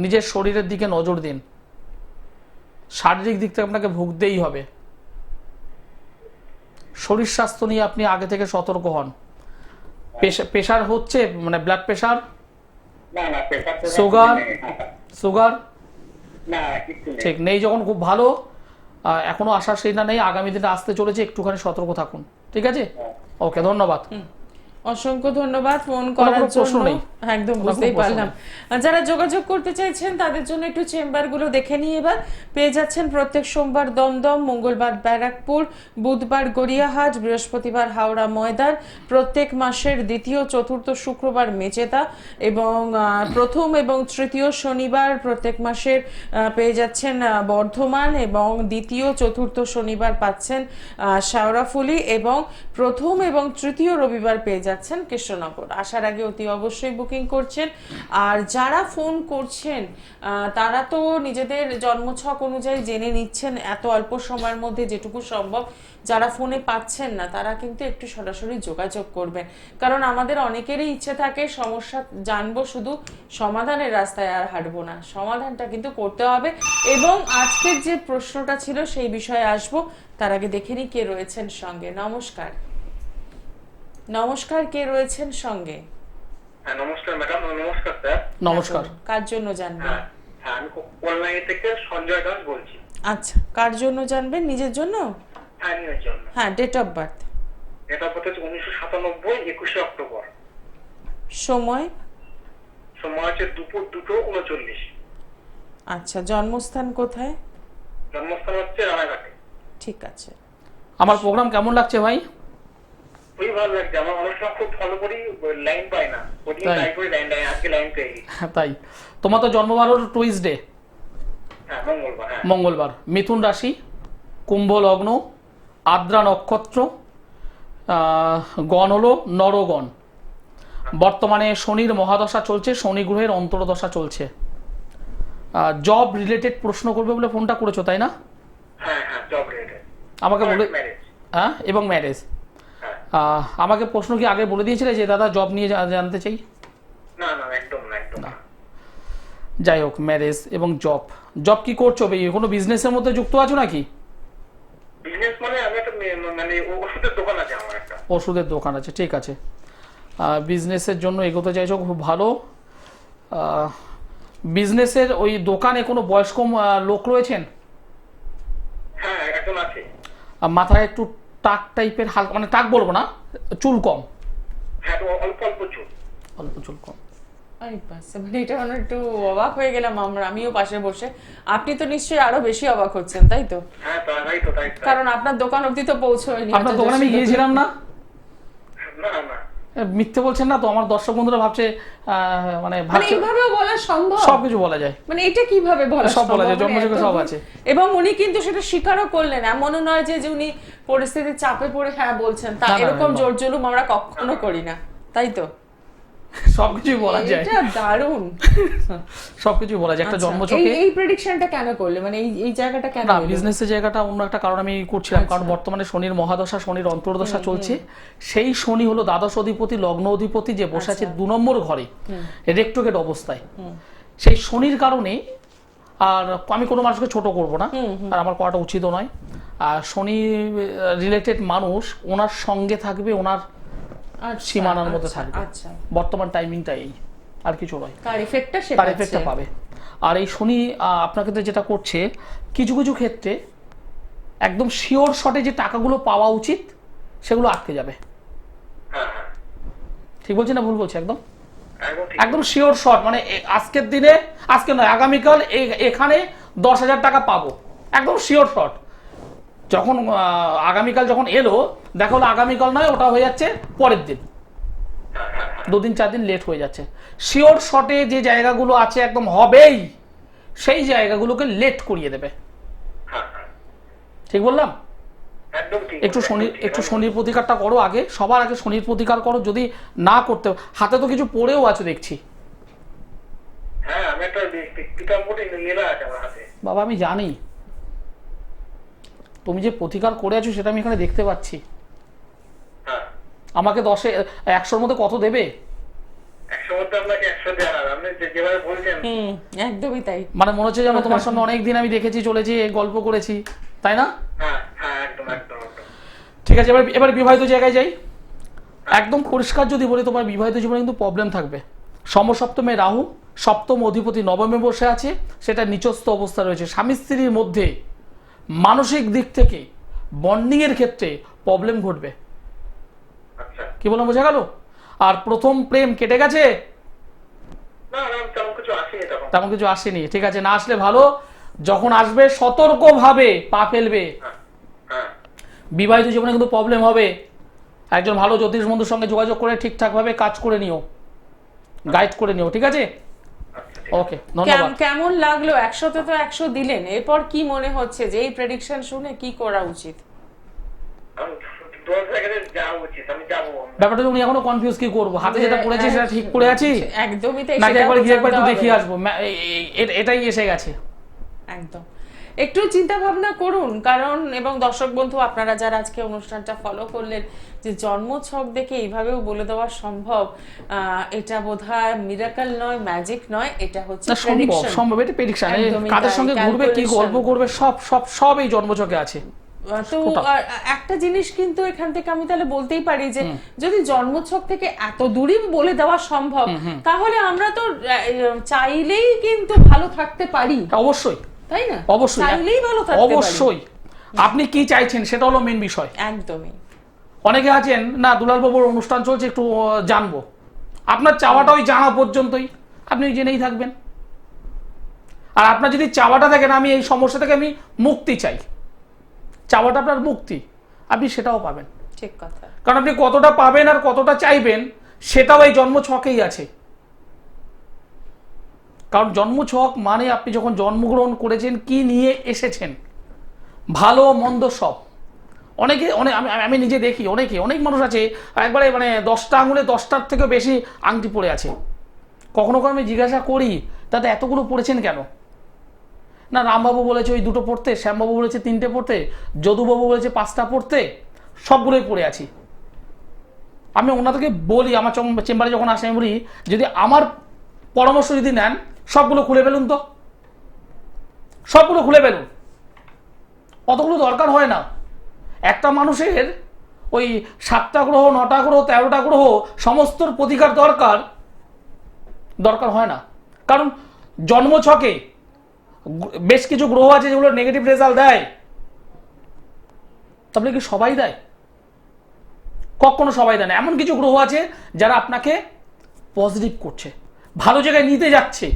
নিজের শরীরের দিকে নজর দিন। শারীরিক দিক থেকে আপনাকে ভুগতেই হবে। শরীর স্বাস্থ্য নিয়ে আপনি আগে থেকে সতর্ক হন। প্রেশার হচ্ছে, মানে ব্লাড প্রেশার, না, না, প্রেশার তো সুগার, নেই। সুগার না, কিছু নেই। ঠিক নেই যখন খুব ভালো। এখনো আসার সেইটা নেই, আগামী দিনে আসতে চলেছে, একটুখানি সতর্ক থাকুন, ঠিক আছে? ওকে, ধন্যবাদ। অসংখ্য ধন্যবাদ ফোন কোনো করার প্রশ্ন জন্য। নেই। একদম কোনো বুঝতেই প্রশ্ন পারলাম। যারা যোগাযোগ করতে চাইছেন তাদের জন্য একটু চেম্বারগুলো দেখে নিয়ে এবার পেয়ে যাচ্ছেন প্রত্যেক সোমবার দমদম, মঙ্গলবার ব্যারাকপুর, বুধবার গড়িয়াহাট, বৃহস্পতিবার হাওড়া ময়দান, প্রত্যেক মাসের দ্বিতীয়, চতুর্থ শুক্রবার মেচেদা এবং প্রথম এবং তৃতীয় শনিবার প্রত্যেক মাসের পেয়ে যাচ্ছেন বর্ধমান, এবং দ্বিতীয় চতুর্থ শনিবার পাচ্ছেন শেওড়াফুলি, এবং প্রথম এবং তৃতীয় রবিবার পেয়ে যাচ্ছেন কৃষ্ণনগর। আসার আগে অতি অবশ্যই বুকিং করছেন। আর যারা ফোন করছেন তারা তো নিজেদের জন্মছক অনুযায়ী জেনে নিচ্ছেন এত অল্প সময়ের মধ্যে যেটুকু সম্ভব। যারা ফোনে পাচ্ছেন না তারা কিন্তু একটু সরাসরি যোগাযোগ করবেন, কারণ আমাদের অনেকেরই ইচ্ছে থাকে সমস্যা জানবো, শুধু সমাধানের রাস্তায় আর হাঁটবো না, সমাধানটা কিন্তু করতে হবে। এবং আজকের যে প্রশ্নটা ছিল সেই বিষয়ে আসবো, তার আগে দেখে নি কে রয়েছেন সঙ্গে। নমস্কার, নমস্কার, কে রয়েছেন সঙ্গে? হ্যাঁ, নমস্কার ম্যাডাম। নমস্কার স্যার। নমস্কার। কার জন্য জানবেন? হ্যাঁ, হ্যাঁ, আমি কল্যাণী থেকে সঞ্জয় দাস বলছি। আচ্ছা, কার জন্য জানবেন? নিজের জন্য? হ্যাঁ, নিজের জন্য। হ্যাঁ, ডেট অফ বার্থ। এটা হচ্ছে 1997, 21 অক্টোবর। সময়? সময় হচ্ছে দুপুর 2:39। আচ্ছা, জন্মস্থান কোথায়? জন্মস্থান হচ্ছে রানাঘাটে। ঠিক আছে। আমার প্রোগ্রাম কেমন লাগছে ভাই? খুবই ভালো লাগছে, আমার অনুষ্ঠান খুব ফলো করি, লাইন পাই না, ওদিন তাই? ট্রাই করি লাইন দেয়, আজকে লাইন পেয়ে গেছি। তাই? তোমার তো জন্মবার টুইসডে, হ্যাঁ, মঙ্গলবার। হ্যাঁ, মঙ্গলবার, মিথুন রাশি, কুম্ভ লগ্ন, আদ্রা নক্ষত্র, গণ হলো নরগণ। বর্তমানে শনির মহাদশা চলছে, শনি গ্রহের অন্তর্দশা চলছে। জব রিলেটেড প্রশ্ন করবে বলে ফোনটা করেছো, তাই না? হ্যাঁ, হ্যাঁ, জব রিলেটেড। আমাকে বলে, ম্যারেজ। হ্যাঁ, এবং ম্যারেজ। হ্যাঁ। আমাকে প্রশ্ন কি আগে বলে দিয়েছিলে যে দাদা জব নিয়ে জানতে চাই? না, না, একদম না, একদম না। যাই হোক, ম্যারেজ এবং জব। জব কি করছো? কোনো বিজনেসের মধ্যে যুক্ত আছো নাকি? বিজনেস মানে আমি একটা মানে ওষুধের দোকান আছে আমার একটা। ওষুধের দোকান আছে, ঠিক আছে। বিজনেসের জন্য এগোতে চাইছো, খুব ভালো। বিজনেসের ওই দোকানে কোনো বয়স্ক লোক রয়েছেন? হ্যাঁ, একজন আছে। মাথায় একটু টাক টাইপের, হালকা, মানে টাক বলবো না, চুল কম, হ্যাঁ, তো অল্প অল্প চুল। অল্প চুল কম। আরে বাস, মানে এটা আমরা একটু অবাক হয়ে গেলাম, আমিও পাশে বসে। আপনি তো নিশ্চয়ই আরো বেশি অবাক হচ্ছেন, তাই তো? হ্যাঁ, তাই তো। কারণ আপনার দোকান অবধি তো পৌঁছয়নি। আপনার দোকানে আমি গিয়েছিলাম না? না, না, মিথ্যে বলছেন না তো? আমার দর্শক বন্ধুরা ভাবছে, মানে মানে ভাবছে এইভাবেও বলা সম্ভব? সবকিছু বলা যায়, মানে এটা কিভাবে বলা সব বলা যায়, সম্ভব? মানে জন্মযোগে এত সব গুণ। আছে। এবং উনি কিন্তু সেটা স্বীকারও করলেন, এমনও নয় যে উনি পরিস্থিতির চাপে পড়ে হ্যাঁ বলছেন, তা না, না, এরকম একদম। জোর জুলুম আমরা কখনো করি না, তাই তো? সবকিছুই বলা যায়, এটা দারুণ। সবকিছুই বলা যায় একটা আচ্ছা, জন্মছকে। এই প্রেডিকশনটা কেন করলে, মানে এই জায়গাটা কেন না, এলো? বিজনেসের জায়গাটা অন্য একটা কারণ আমি করছিলাম, কারণ বর্তমানে শনির মহাদশা, শনির অন্তর্দশা চলছে। সেই শনি হলো দ্বাদশ অধিপতি, লগ্ন অধিপতি, যে বসে আছে 2 নম্বর ঘরে রেক্টোগেট অবস্থায়। সেই শনির কারণে, আর আমি কোনো মানুষকে ছোট করব না, আর আমার করাটা উচিতও নয়। আর শনি রিলেটেড মানুষ ওনার সঙ্গে থাকবে, ওনার আচ্ছা, সীমানার মধ্যে আচ্ছা, থাকবে। আচ্ছা, বর্তমান টাইমিংটা এই, আর কিছু নয়। তার এফেক্টটা সে তার এফেক্টটা পাবে। আর এই শনি আপনার ক্ষেত্রে যেটা করছে, কিছু কিছু ক্ষেত্রে একদম শিওর শটে যে টাকাগুলো পাওয়া উচিত সেগুলো আটকে যাবে। হ্যাঁ, হ্যাঁ, ঠিক বলছি না ভুল বলছি? একদম একদম ঠিক। একদম শিওর শট, মানে আজকের দিনে, আজকে নয়, আগামীকাল এখানে 10,000 টাকা পাবো, একদম শিওর শট। যখন আগামীকাল যখন এলো, দেখা হলো আগামীকাল নয়, ওটা হয়ে যাচ্ছে পরের দিন, 2 দিন 4 দিন লেট হয়ে যাচ্ছে। শিওর শটে যে জায়গাগুলো আছে একদম হবেই, সেই জায়গাগুলোকে লেট করিয়ে দেবে। হ্যাঁ, হ্যাঁ, ঠিক বললাম? একদম ঠিক। একটু শনির প্রতিকারটা করো আগে, সবার আগে শনির প্রতিকার করো। যদি না করতে, হাতে তো কিছু পড়েও আছে দেখছি। হ্যাঁ, আমি একটা পিতাম্বরী লীলা আছে আমার হাতে। বাবা আমি জানি তুমি যে প্রতিকার করে আছো, সেটা আমি এখানে দেখতে পাচ্ছি। হ্যাঁ, আমাকে 100-র মধ্যে কত দেবে? 100 মধ্যে আপনাকে 100 দেওয়া হবে। আপনি যেভাবে বলছেন, একদমই তাই। মানে মনে হচ্ছে যেন তোমার সঙ্গে অনেকদিন আমি দেখেছি, চলেছি, গল্প করেছি, তাই না? হ্যাঁ, হ্যাঁ, একদম, একদম, একদম। ঠিক আছে, এবার বিবাহিত জায়গায় যাই। একদম পরিষ্কার যদি বলি, তোমার বিবাহিত জীবনে কিন্তু প্রবলেম থাকবে। সমসপ্তমে রাহু, সপ্তম অধিপতি নবমে বসে আছে, সেটা নিচস্থ অবস্থা রয়েছে। স্বামী স্ত্রীর মধ্যে মানসিক দিক থেকে বন্ডিং এর ক্ষেত্রে প্রবলেম ঘটবে। আচ্ছা। কি বললাম, বোঝা গেল? আর প্রথম প্রেম কেটে গেছে? না, না, তেমন কিছু আসেনি তখন। তেমন কিছু আসেনি, ঠিক আছে, না আসলে ভালো। যখন আসবে সতর্কভাবে পা ফেলবে। হ্যাঁ, হ্যাঁ, বিবাহিত জীবনে কিন্তু প্রবলেম হবে। একজন ভালো জ্যোতিষ বন্ধুর সঙ্গে যোগাযোগ করে ঠিকঠাকভাবে কাজ করে নিও, গাইড করে নিও, ঠিক আছে? আচ্ছা, ঠিক। ওকে, ধন্যবাদ। কেমন লাগলো? 100-তে তো 100 দিলেন, এরপর কি মনে হচ্ছে যে এই প্রেডিকশন শুনে কি করা উচিত? আমি 10 জায়গায় যাওয়া উচিত, আমি যাবো। ব্যাপারটা উনি এখনো কনফিউজ, কি করবো, হাতে যেটা পড়েছি সেটা ঠিক করে আছি, একদমই তাই। নাকি সেটাও একবার গিয়ে একবার একটু জানতে দেখিয়ে হবে। আসবো, এটাই এসে গেছে। একদম একটু চিন্তা ভাবনা করুন, কারণ এবং দর্শক বন্ধু আপনারা যারা আজকে অনুষ্ঠানটা ফলো করলেন, যে জন্মছক দেখে এইভাবেও বলে দেওয়া সম্ভব, এটা বোধহয় মিরাকল নয়, ম্যাজিক নয়, এটা হচ্ছে না, সম্ভব, prediction। সম্ভব, এটা প্রেডিকশন। একদমই কাদের তাই, সঙ্গে ঘুরবে, কি calculation। গল্প করবে, সব সব সব এই জন্মছকে আছে। তো Total. একটা জিনিস কিন্তু এখান থেকে আমি তাহলে বলতেই পারি যে যদি জন্মছক থেকে এত দূরই বলে দেওয়া সম্ভব, তাহলে আমরা তো চাইলেই কিন্তু ভালো থাকতে পারি, অবশ্যই তাই না? অবশ্যই চাইলেই ভালো থাকতে পারি। অবশ্যই আপনি কি চাইছেন সেটা হলো মেন বিষয়। একদমই। অনেকে আছেন না দুলালবাবুর অনুষ্ঠান চলছে একটু জানবো, আপনার চাওয়াটা ওই জানা পর্যন্তই, আপনি ওই জেনেই থাকবেন। আর আপনার যদি চাওয়াটা থাকে না আমি এই সমস্যা থেকে আমি মুক্তি চাই, চাওয়াটা আপনার মুক্তি, আপনি সেটাও পাবেন। ঠিক কথা। কারণ আপনি কতটা পাবেন আর কতটা চাইবেন সেটাও এই জন্মছকেই আছে। কারণ জন্মছক মানে আপনি যখন জন্মগ্রহণ করেছেন কি নিয়ে এসেছেন, ভালো মন্দ সব। অনেকে আমি নিজে দেখি অনেক মানুষ আছে একবারে মানে 10টা আঙুলে 10টার থেকে বেশি আংটি পড়ে আছে। কখনো কখনো আমি জিজ্ঞাসা করি দাদা এতগুলো পড়েছেন কেন? না রামবাবু বলেছে ওই 2টো পড়তে, শ্যামবাবু বলেছে 3টে পড়তে, যদুবাবু বলেছে 5টা পড়তে, সবগুলোই পড়ে আছি। আমি ওনাদেরকে বলি, আমার চেম্বারে যখন আসে আমি বলি যদি আমার পরামর্শ যদি নেন সবগুলো খুলে ফেলুন, তো সবগুলো খুলে ফেলুন, অতগুলো দরকার হয় না। একটা মানুষের ওই 7টা গ্রহ 9টা গ্রহ 13টা গ্রহ সমস্তর প্রতিকার দরকার হয় না। কারণ জন্মছকে বেশ কিছু গ্রহ আছে যেগুলো নেগেটিভ রেজাল্ট দেয়, তবে কি সবাই দেয়? কখনো সবাই দেয় না। এমন কিছু গ্রহ আছে যারা আপনাকে পজিটিভ করছে, ভালো জায়গায় নিতে যাচ্ছে।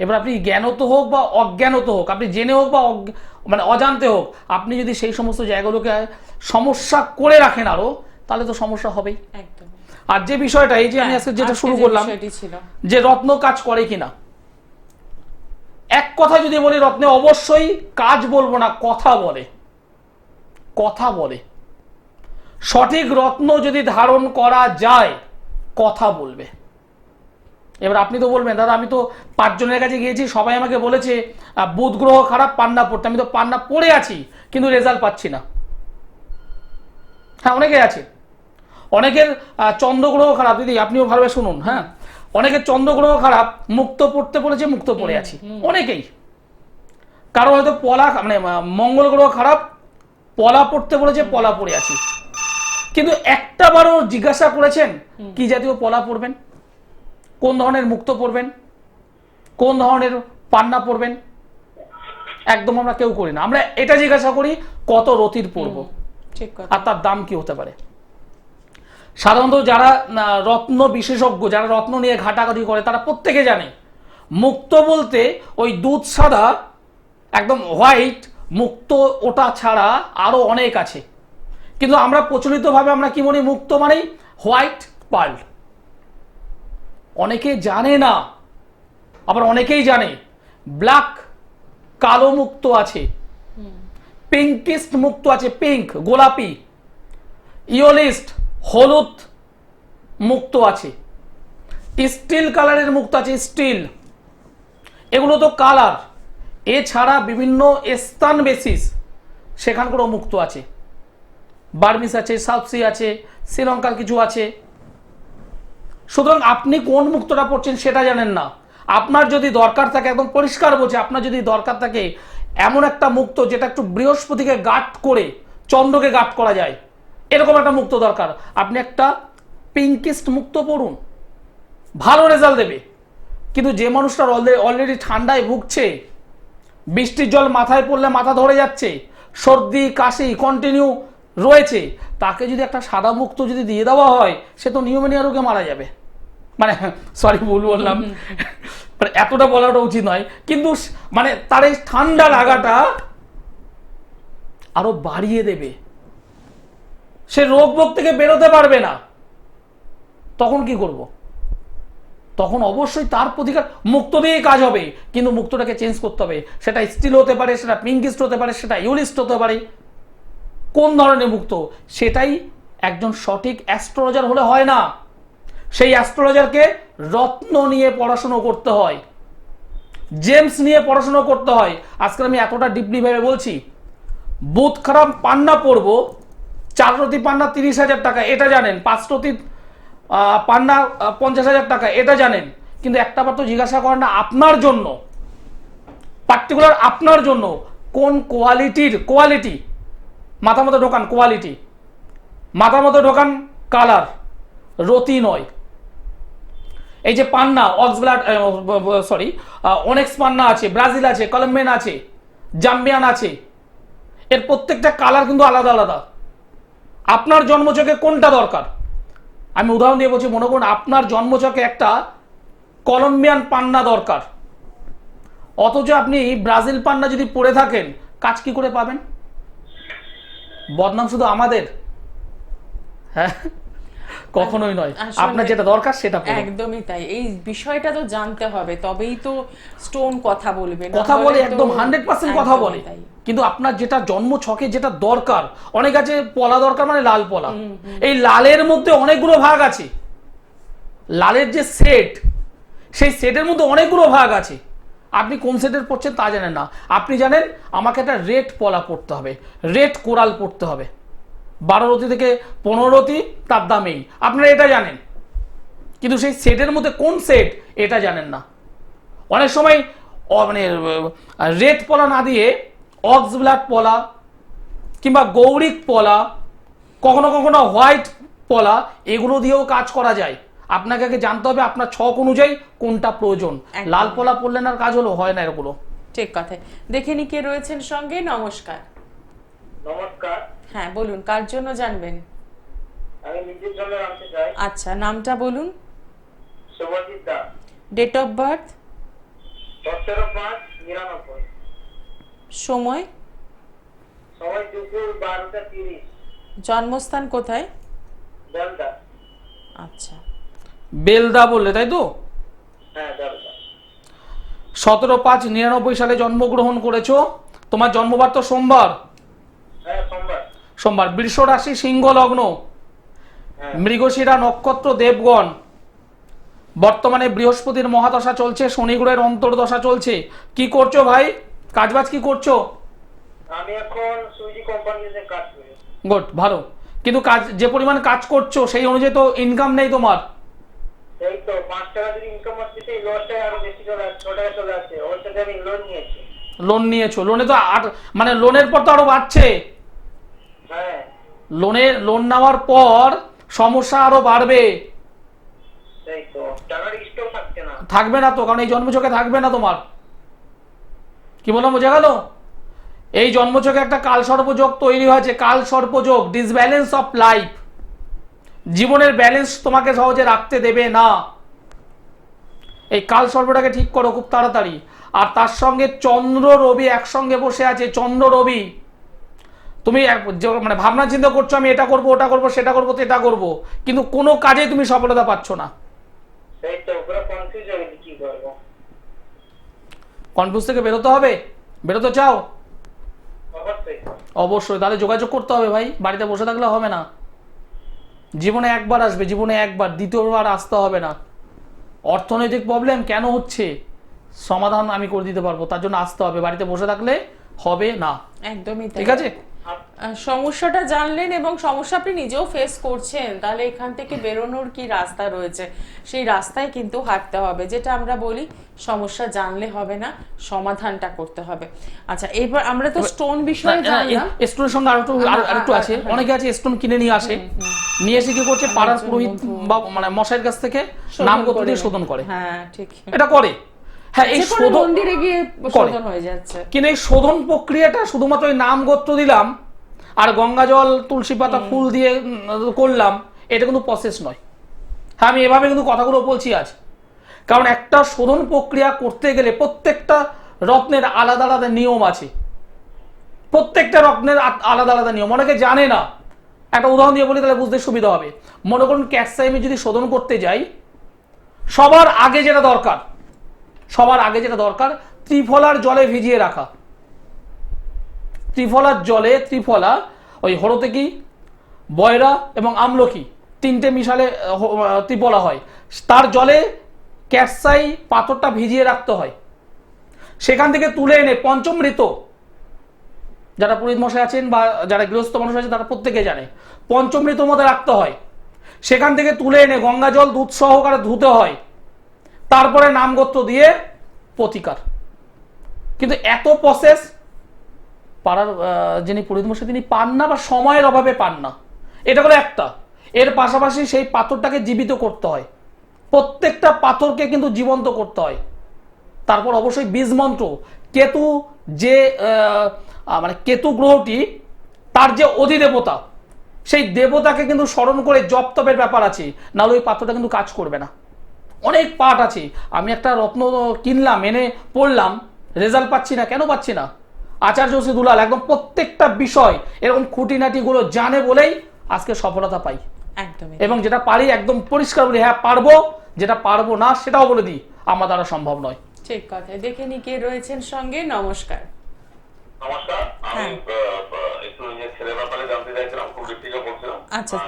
এবার আপনি জ্ঞানত হোক বা অজ্ঞানত হোক, আপনি জেনে হোক বা মানে অজান্তে হোক, আপনি যদি সেই সমস্ত জায়গাগুলোকে সমস্যা করে রাখেন আরো, তাহলে তো সমস্যা হবেই। একদম। আর যে বিষয়টা এই যে আমি আজকে যেটা শুরু করলাম যে রত্ন কাজ করে কিনা, এক কথা যদি বলি রত্নে অবশ্যই কাজ বলবো না, কথা বলে। সঠিক রত্ন যদি ধারণ করা যায় কথা বলবে। এবার আপনি তো বলবেন দাদা আমি তো 5 জনের কাছে গিয়েছি, সবাই আমাকে বলেছে বুধ গ্রহ খারাপ পান্না পড়তে, আমি তো পান্না পড়ে আছি কিন্তু রেজাল্ট পাচ্ছি না। হ্যাঁ অনেকে আছে, অনেকের চন্দ্রগ্রহ খারাপ, দিদি আপনিও ভালোভাবে শুনুন। হ্যাঁ অনেকের চন্দ্রগ্রহ খারাপ, মুক্ত পড়তে বলেছে মুক্ত পড়ে আছি অনেকেই। কারো হয়তো পলা মানে মঙ্গল গ্রহ খারাপ, পলা পড়তে বলেছে পলা পড়ে আছি। কিন্তু একটা বারও জিজ্ঞাসা করেছেন কি জাতীয় পলা পড়বেন, কোন ধরনের মুক্ত পড়বেন, কোন ধরনের পান্না পড়বেন? একদম আমরা কেউ করি না। আমরা এটা জিজ্ঞাসা করি কত রতির পড়বো আর তার দাম কি হতে পারে। সাধারণত যারা রত্ন বিশেষজ্ঞ, যারা রত্ন নিয়ে ঘাটাঘাটি করে, তারা প্রত্যেকে জানে মুক্ত বলতে ওই দুধ সাদা একদম হোয়াইট মুক্ত, ওটা ছাড়া আরো অনেক আছে। কিন্তু আমরা প্রচলিতভাবে আমরা কি বলি, মুক্ত মানেই হোয়াইট পার্ল। অনেকে জানে না, আবার অনেকেই জানে ব্ল্যাক কালো মুক্ত আছে, পিঙ্কিস্ট মুক্ত আছে, পিঙ্ক গোলাপি, ইয়োলিস্ট হলুদ মুক্ত আছে, স্টিল কালারের মুক্ত আছে, স্টিল। এগুলো তো কালার। এছাড়া বিভিন্ন স্থান বেসিস সেখানকারও মুক্ত আছে, বার্মিস আছে, সাউথ সি আছে, শ্রীলঙ্কার কিছু আছে। সুতরাং আপনি কোন মুক্তটা পড়ছেন সেটা জানেন না। আপনার যদি দরকার থাকে, একদম পরিষ্কার বলছে, আপনার যদি দরকার থাকে এমন একটা মুক্ত যেটা একটু বৃহস্পতিকে গাঁট করে চন্দ্রকে গাঁট করা যায়, এরকম একটা মুক্ত দরকার, আপনি একটা পিঙ্কিস্ট মুক্ত পড়ুন, ভালো রেজাল্ট দেবে। কিন্তু যে মানুষটার অলরেডি ঠান্ডায় ভুগছে, বৃষ্টির জল মাথায় পড়লে মাথা ধরে যাচ্ছে, সর্দি কাশি কন্টিনিউ রয়েছে, তাকে যদি একটা সাদা মুক্ত যদি দিয়ে দেওয়া হয়, সে তো নিউমোনিয়া রোগে মারা যাবে। মানে সরি ভুল বললাম, মানে এতটা বলাটা উচিত নয়, কিন্তু মানে তার এই ঠান্ডা লাগাটা আরো বাড়িয়ে দেবে, সে রোগ ভোগ থেকে বেরোতে পারবে না। তখন কি করব? তখন অবশ্যই তার প্রতিকার মুক্ত দিয়েই কাজ হবে, কিন্তু মুক্তটাকে চেঞ্জ করতে হবে। সেটা স্টিল হতে পারে, সেটা পিঙ্কিস্ট হতে পারে, সেটা ইউলিস্ট হতে পারে। কোন ধরনের মুক্ত সেটাই একজন সঠিক অ্যাস্ট্রোলজার হলে হয় না। সেই অ্যাস্ট্রোলজারকে রত্ন নিয়ে পড়াশুনো করতে হয়, জেমস নিয়ে পড়াশুনো করতে হয়। আজকে আমি এতটা ডিপলি ভেবে বলছি, বুধ খারাপ পান্না পড়বো, 4 রতি পান্না 30,000 টাকা, এটা জানেন। 5 রতি পান্না 50,000 টাকা, এটা জানেন। কিন্তু একটা বার তো জিজ্ঞাসা করেন না আপনার জন্য, পার্টিকুলার আপনার জন্য কোন কোয়ালিটি মাথা মতো ঢোকান কোয়ালিটি, মাথা মতো ঢোকান কালার, রতি নয়। এই যে পান্না অক্সব্লাড অনেক্স পান্না আছে, ব্রাজিল আছে, কলম্বিয়ান আছে, জাম্বিয়ান আছে, এর প্রত্যেকটা কালার কিন্তু আলাদা আলাদা। আপনার জন্মছকে কোনটা দরকার? আমি উদাহরণ দিয়ে বলছি, মনে করুন আপনার জন্মছকে একটা কলম্বিয়ান পান্না দরকার, অথচ আপনি ব্রাজিল পান্না যদি পরে থাকেন, কাজ কি করে পাবেন? বদনাম শুধু আমাদের, হ্যাঁ কখনোই নয়। আসলে আপনার যেটা দরকার সেটা পড়ুন। একদমই তাই, এই বিষয়টা তো জানতে হবে, তবেই তো স্টোন কথা বলবে। না কথা হলে বলে তো একদম 100% কথা একদমই বলে, তাই। কিন্তু আপনার যেটা জন্ম ছকে যেটা দরকার, অনেক আছে পলা দরকার মানে লাল পলা, এই লালের মধ্যে অনেকগুলো ভাগ আছে। লালের যে সেট, সেই সেটের মধ্যে অনেকগুলো ভাগ আছে। আপনি কোন সেটের পড়ছেন তা জানেন না। আপনি জানেন আমাকে একটা রেড পলা পড়তে হবে, রেড কোরাল পড়তে হবে, 12 রতি থেকে 15 রতি তার দামেই, আপনারা এটা জানেন, কিন্তু সেই সেটের মধ্যে কোন সেট এটা জানেন না। অনেক সময় মানে রেড পলা না দিয়ে অক্সব্লাড পলা কিংবা গৌরিক পলা, কখনো কখনো হোয়াইট পলা, এগুলো দিয়েও কাজ করা যায়। আপনাকে আগে জানতে হবে আপনার ছক অনুযায়ী কোনটা প্রয়োজন। একদম। লাল পলা পড়লেন আর কাজ হলো, হয় না এগুলো। ঠিক কথা। দেখে নি কে রয়েছেন সঙ্গে। নমস্কার। নমস্কার, হ্যাঁ বলুন, কার জন্য জানবেন? আমি নিজের জন্য জানতে চাই। আচ্ছা, নামটা বলুন। Subhajit Das, date of birth, 17/5/99, সময়, সময় দুপুর 12টা 30, জন্মস্থান কোথায়? বেলদা। আচ্ছা, বেলদা বললে তাই তো? হ্যাঁ বেলদা। 17/5/99 সালে জন্মগ্রহণ করেছো। তোমার জন্মবার তো সোমবার, হ্যাঁ সোমবার। সোমবার, বৃষ রাশি, সিংহ লগ্ন, হ্যাঁ। মৃগশিরা নক্ষত্র, দেবগণ। বর্তমানে বৃহস্পতির মহাদশা চলছে, শনি গ্রহের অন্তর্দশা চলছে। কি করছো ভাই, কাজবাজ কি করছো? আমি এখন সুইজি কোম্পানিতে কাজ করি। গুড, ভালো, কিন্তু কাজ যে পরিমাণ কাজ করছো সেই অনুযায়ী তো ইনকাম নেই তোমার। এই তো 5 টাকা যদি ইনকাম হচ্ছে, সেই লসটাই আরো বেশি চলে আসছে, 6 টাকা চলে আসছে। ওর সাথে আমি লোন নিয়েছি। লোন নিয়েছো, লোনে তো মানে লোনের পর তো আরো বাড়ছে। হ্যাঁ লোন নেওয়ার পর সমস্যা আরো বাড়বে। সেই তো, টাকার স্টক থাকছে না। থাকবে না তো, কারণ এই জন্মছকে থাকবে না তোমার। কি বললাম বোঝা গেল? এই জন্মছকে একটা কাল সর্পযোগ তৈরি হয়েছে, কাল সর্পযোগ, ডিসব্যালেন্স অফ লাইফ। জীবনের ব্যালেন্স তোমাকে সহজে রাখতে দেবে না। এই কাল সর্পটাকে ঠিক করো খুব তাড়াতাড়ি। আর তার সঙ্গে চন্দ্র রবি একসঙ্গে বসে আছে, চন্দ্র রবি। তুমি মানে ভাবনা চিন্তা করছো আমি এটা করবো, ওটা করবো, সেটা করবো, এটা করবো, কিন্তু কোনো কাজে তুমি সফলতা পাচ্ছ না। সেই তো, পুরো কনফিউজ হয়ে গেছি কি করবো। কনফিউজ থেকে বেরোতে হবে। বেরোতে চাও? অবশ্যই। অবশ্যই, তাহলে যোগাযোগ করতে হবে ভাই, বাড়িতে বসে থাকলে হবে না। জীবনে একবার আসবে, জীবনে একবার, দ্বিতীয়বার আসতে হবে না। অর্থনৈতিক প্রবলেম কেন হচ্ছে, সমাধান আমি করে দিতে পারবো, তার জন্য আসতে হবে, বাড়িতে বসে থাকলে হবে না। একদমই তাই। ঠিক আছে? সমস্যাটা জানলেন এবং সমস্যা আপনি নিজেও ফেস করছেন, তাহলে এখান থেকে বেরোনোর কি রাস্তা রয়েছে, সেই রাস্তায় কিন্তু হাঁটতে হবে। যেটা আমরা বলি, সমস্যা জানলে হবে না, সমাধানটা করতে হবে। আচ্ছা, এবার আমরা তো স্টোন বিষয়ে জানলাম। স্টোনের সঙ্গে আরেকটু আছে। অনেকে আছে স্টোন কিনে নিয়ে আসে, নিয়ে এসে কি করছে, পাড়ার পুরোহিত বা মানে মশাইয়ের কাছ থেকে নাম গোত্র দিয়ে শোধন করে। হ্যাঁ ঠিক, এটা করে। হ্যাঁ, এই যে কোনো শোধন মন্দিরে গিয়ে শোধন হয়ে যাচ্ছে। কিন্তু এই শোধন প্রক্রিয়াটা শুধুমাত্র ওই নাম গোত্র দিলাম আর গঙ্গা জল, তুলসী পাতা, ফুল দিয়ে করলাম, এটা কিন্তু প্রসেস নয়। হ্যাঁ, আমি এভাবে কিন্তু কথাগুলো বলছি আজ, কারণ একটা শোধন প্রক্রিয়া করতে গেলে প্রত্যেকটা রত্নের আলাদা আলাদা নিয়ম আছে। প্রত্যেকটা রত্নের আলাদা আলাদা নিয়ম, অনেকে জানে না। একটা উদাহরণ দিয়ে বলি তাহলে বুঝতে সুবিধা হবে। মনে করুন ক্যাটসাইমে যদি শোধন করতে যাই, সবার আগে যেটা দরকার ত্রিফলার জলে ভিজিয়ে রাখা। ত্রিফলার জলে, ত্রিফলা ওই হরতেকি, বয়রা এবং আমলকি, তিনটে মিশালে ত্রিফলা হয়। তার জলে ক্যাটসাই পাথরটা ভিজিয়ে রাখতে হয়। সেখান থেকে তুলে এনে পঞ্চমৃত, যারা পুরোহিত মশাই আছেন বা যারা গৃহস্থ মানুষ আছে তারা প্রত্যেকে জানে, পঞ্চমৃতর মধ্যে রাখতে হয়। সেখান থেকে তুলে এনে গঙ্গা জল দুধ সহকারে ধুতে হয়, তারপরে নামগোত্র দিয়ে প্রতিকার। কিন্তু এত প্রসেস পাড়ার যিনি পুরোহিত মশাই তিনি পান না, বা সময়ের অভাবে পান না, এটা হলো একটা। এর পাশাপাশি সেই পাথরটাকে জীবিত করতে হয়, প্রত্যেকটা পাথরকে কিন্তু জীবন্ত করতে হয়। তারপর অবশ্যই বীজ মন্ত্র, কেতু যে মানে কেতু গ্রহটি তার যে অধিদেবতা, সেই দেবতাকে কিন্তু স্মরণ করে জপ তপের ব্যাপার আছে, নাহলে ওই পাথরটা কিন্তু কাজ করবে না। অনেক পাঠ আছে। আমি একটা রত্ন কিনলাম, এনে পড়লাম, রেজাল্ট পাচ্ছি না। কেন পাচ্ছি না? আচার্য শ্রী দুলাল একদম প্রত্যেকটা বিষয় এরকম খুঁটিনাটিগুলো জানে বলেই আজকে সফলতা পাই। একদমই। এবং যেটা পারি একদম পরিষ্কার বলি, হ্যাঁ পারবো, যেটা পারবো না সেটাও বলে দিই আমার দ্বারা সম্ভব নয়। ঠিক কথা। দেখে নি কে রয়েছেন সঙ্গে। নমস্কার। নমস্কার, আমি হ্যাঁ। একটু নিজের ছেলের ব্যাপারে জানতে চাইছিলাম, খুব থেকে বলছিলাম। আচ্ছা।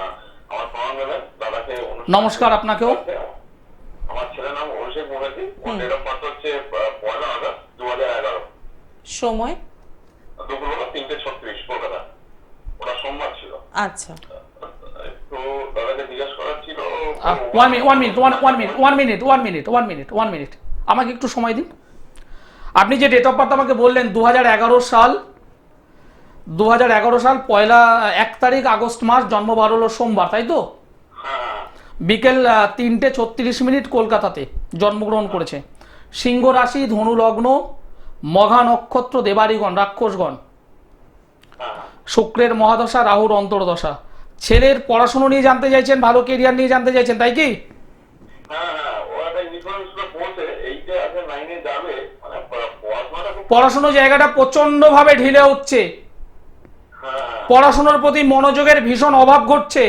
আমার প্রণাম দেবেন দাদাকে। নমস্কার আপনাকেও। আমার ছেলের নাম অভিষেক মুখার্জি, ওর ডেট অফ বার্থ হচ্ছে 1 আগস্ট 2011, সময়? দুপুরবেলা 3:36 কলকাতা। ওটা সোমবার ছিল। আচ্ছা। তো দাদাকে জিজ্ঞেস করার ছিল। ওয়ান মিনিট আমাকে একটু সময় দিন। আপনি যে ডেট অফ বার্থ আমাকে বললেন 2011 সাল, 1 তারিখ আগস্ট মাস, জন্ম বার হলো সোমবার, তাই তো? হ্যাঁ। বিকেল 3:36 কলকাতাতে জন্মগ্রহণ করেছে। সিংহ রাশি, ধনু লগ্ন, মঘা নক্ষত্র, দেবাড়িগণ, রাক্ষসগণ, শুক্রের মহাদশা, রাহুর অন্তর্দশা। ছেলের পড়াশোনা নিয়ে জানতে চাইছেন, ভালো কেরিয়ার নিয়ে জানতে চাইছেন, তাই কি? হ্যাঁ, ও একটা ইনফরমেশন পড়ছে, এইটা আছে 9-এ যাবে, মানে পড়াশোনাটা খুব। পড়াশোনা জায়গাটা প্রচন্ড ভাবে ঢিলে উঠছে, পড়াশোনার প্রতি মনোযোগের ভীষণ অভাব ঘটছে।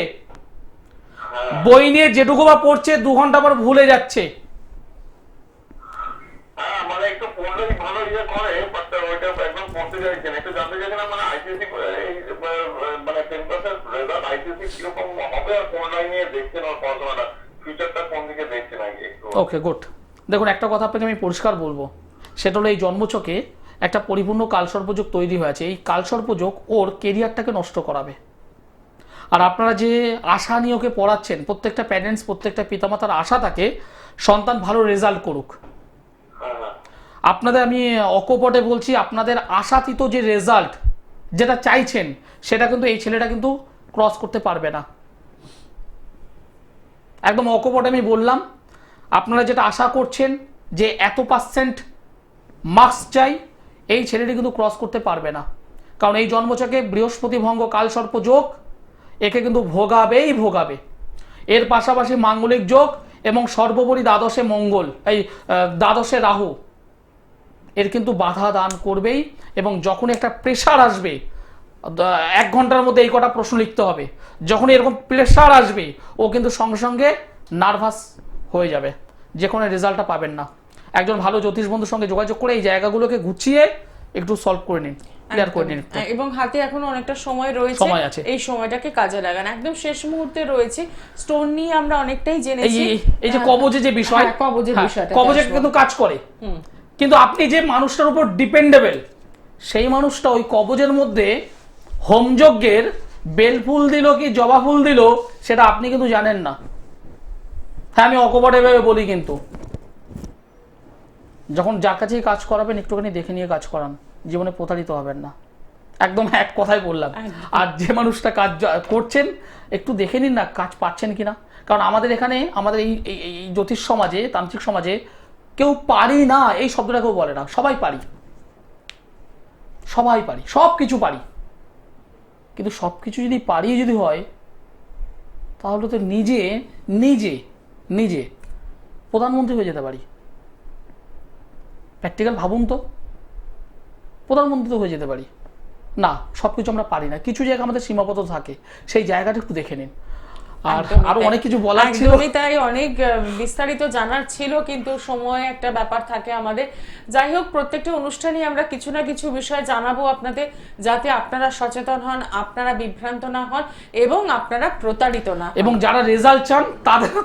বই নিয়ে যেটুকু বা পড়ছে 2 ঘন্টা পর ভুলে যাচ্ছে। হ্যাঁ, মানে একটু পড়লেই ভালো ইয়ে করে, বাট ওইটা একদম পড়তে চাইছেন। একটু জানতে চাইছিলাম, মানে আইসিএসসি মানে 10% রেজাল্ট আইসিএসসি কিরকম হবে, আর কোন লাইনে দেখছেন ওর পড়াশোনাটা, ফিউচারটা কোন দিকে দেখছেন আগে একটু। ওকে, গুড। দেখুন, একটা কথা আপনাকে আমি পরিষ্কার বলবো, সেটা হলো এই জন্মছকে একটা পরিপূর্ণ কালসর্পযোগ তৈরি হয়েছে। এই কালসর্পযোগ ওর কেরিয়ারটাকে নষ্ট করাবে। আর আপনারা যে আশা নিয়ে ওকে পড়াচ্ছেন, প্রত্যেকটা প্যারেন্টস, প্রত্যেকটা পিতামাতার আশা থাকে সন্তান ভালো রেজাল্ট করুক। আপনাদের আমি অকপটে বলছি, আপনাদের আশাতীত যে রেজাল্ট যেটা চাইছেন সেটা কিন্তু এই ছেলেটা কিন্তু ক্রস করতে পারবে না। একদম অকপটে আমি বললাম, আপনারা যেটা আশা করছেন যে এত % মার্কস চাই, এই ছেলেটি কিন্তু ক্রস করতে পারবে না। কারণ এই জন্মছকে বৃহস্পতি ভঙ্গ কালসর্প যোগ একে কিন্তু ভোগাবে। এর পাশাপাশি মাঙ্গলিক যোগ এবং সর্বোপরি দ্বাদশে মঙ্গল, এই দ্বাদশে রাহু এর কিন্তু বাধা দান করবেই। এবং যখন একটা প্রেশার আসবে, 1 ঘন্টার মধ্যে এই কটা প্রশ্ন লিখতে হবে, যখন এরকম প্রেশার আসবে ও কিন্তু সঙ্গে সঙ্গে নার্ভাস হয়ে যাবে, যে কোনো রেজাল্টটা পাবেন না। একজন ভালো জ্যোতিষ বন্ধুর সঙ্গে যোগাযোগ করে এই জায়গাগুলোকে গুছিয়ে একটু সলভ করে নিন, ক্লিয়ার করে নিন। এবং হাতে এখনো অনেকটা সময় রয়েছে, সময় আছে। এই সময়টাকে কাজে লাগান। একদম শেষ মুহূর্তে রয়েছে। স্টোন নিয়ে আমরা অনেকটাই জেনেছি। এই যে কবজে যে বিষয়, কবজের বিষয়টা, কবজে কিন্তু কাজ করে, কিন্তু আপনি যে মানুষটার উপর ডিপেন্ডেবল, সেই মানুষটা ওই কবজের মধ্যে হোমযজ্ঞের বেলফুল দিল কি জবা ফুল দিল সেটা আপনি কিন্তু জানেন না। হ্যাঁ, আমি অকপটে ভেবে বলি, কিন্তু যখন যার কাছেই কাজ করাবেন একটুখানি দেখে নিয়ে কাজ করান, জীবনে প্রতারিত হবেন না। একদম এক কথাই বললাম। আর যে মানুষটা কাজ করছেন একটু দেখে নিন না কাজ পাচ্ছেন কিনা। কারণ আমাদের এখানে, আমাদের এই জ্যোতিষ সমাজে, তান্ত্রিক সমাজে কেউ পারি না এই শব্দটা কেউ বলে না। সবাই পারি, সব কিছু পারি। কিন্তু সব কিছু যদি পারি যদি হয়, তাহলে তো নিজে প্রধানমন্ত্রী হয়ে যেতে পারি। প্র্যাকটিক্যাল ভাবুন তো, প্রধানমন্ত্রী তো হয়ে যেতে পারি না। সব কিছু আমরা পারি না, কিছু জায়গা আমাদের সীমাবদ্ধ থাকে, সেই জায়গাটা একটু দেখে নিন। আর আরো অনেক কিছু বলার ছিল, তাই অনেক বিস্তারিত জানার ছিল, কিন্তু সময় একটা ব্যাপার থাকে আমাদের। যাই হোক, প্রত্যেকটা অনুষ্ঠানে আমরা কিছু না কিছু বিষয় জানাবো আপনাদের, যাতে আপনারা সচেতন হন, আপনারা বিভ্রান্ত না হন এবং আপনারা প্রতারিত না হন। এবং যারা রেজাল্ট চান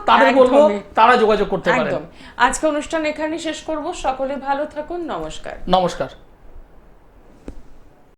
তাদের বলবো তারা যোগাযোগ করতে পারেন। একদম। আজকে অনুষ্ঠান এখানেই শেষ করব। সকলে ভালো থাকুন। নমস্কার।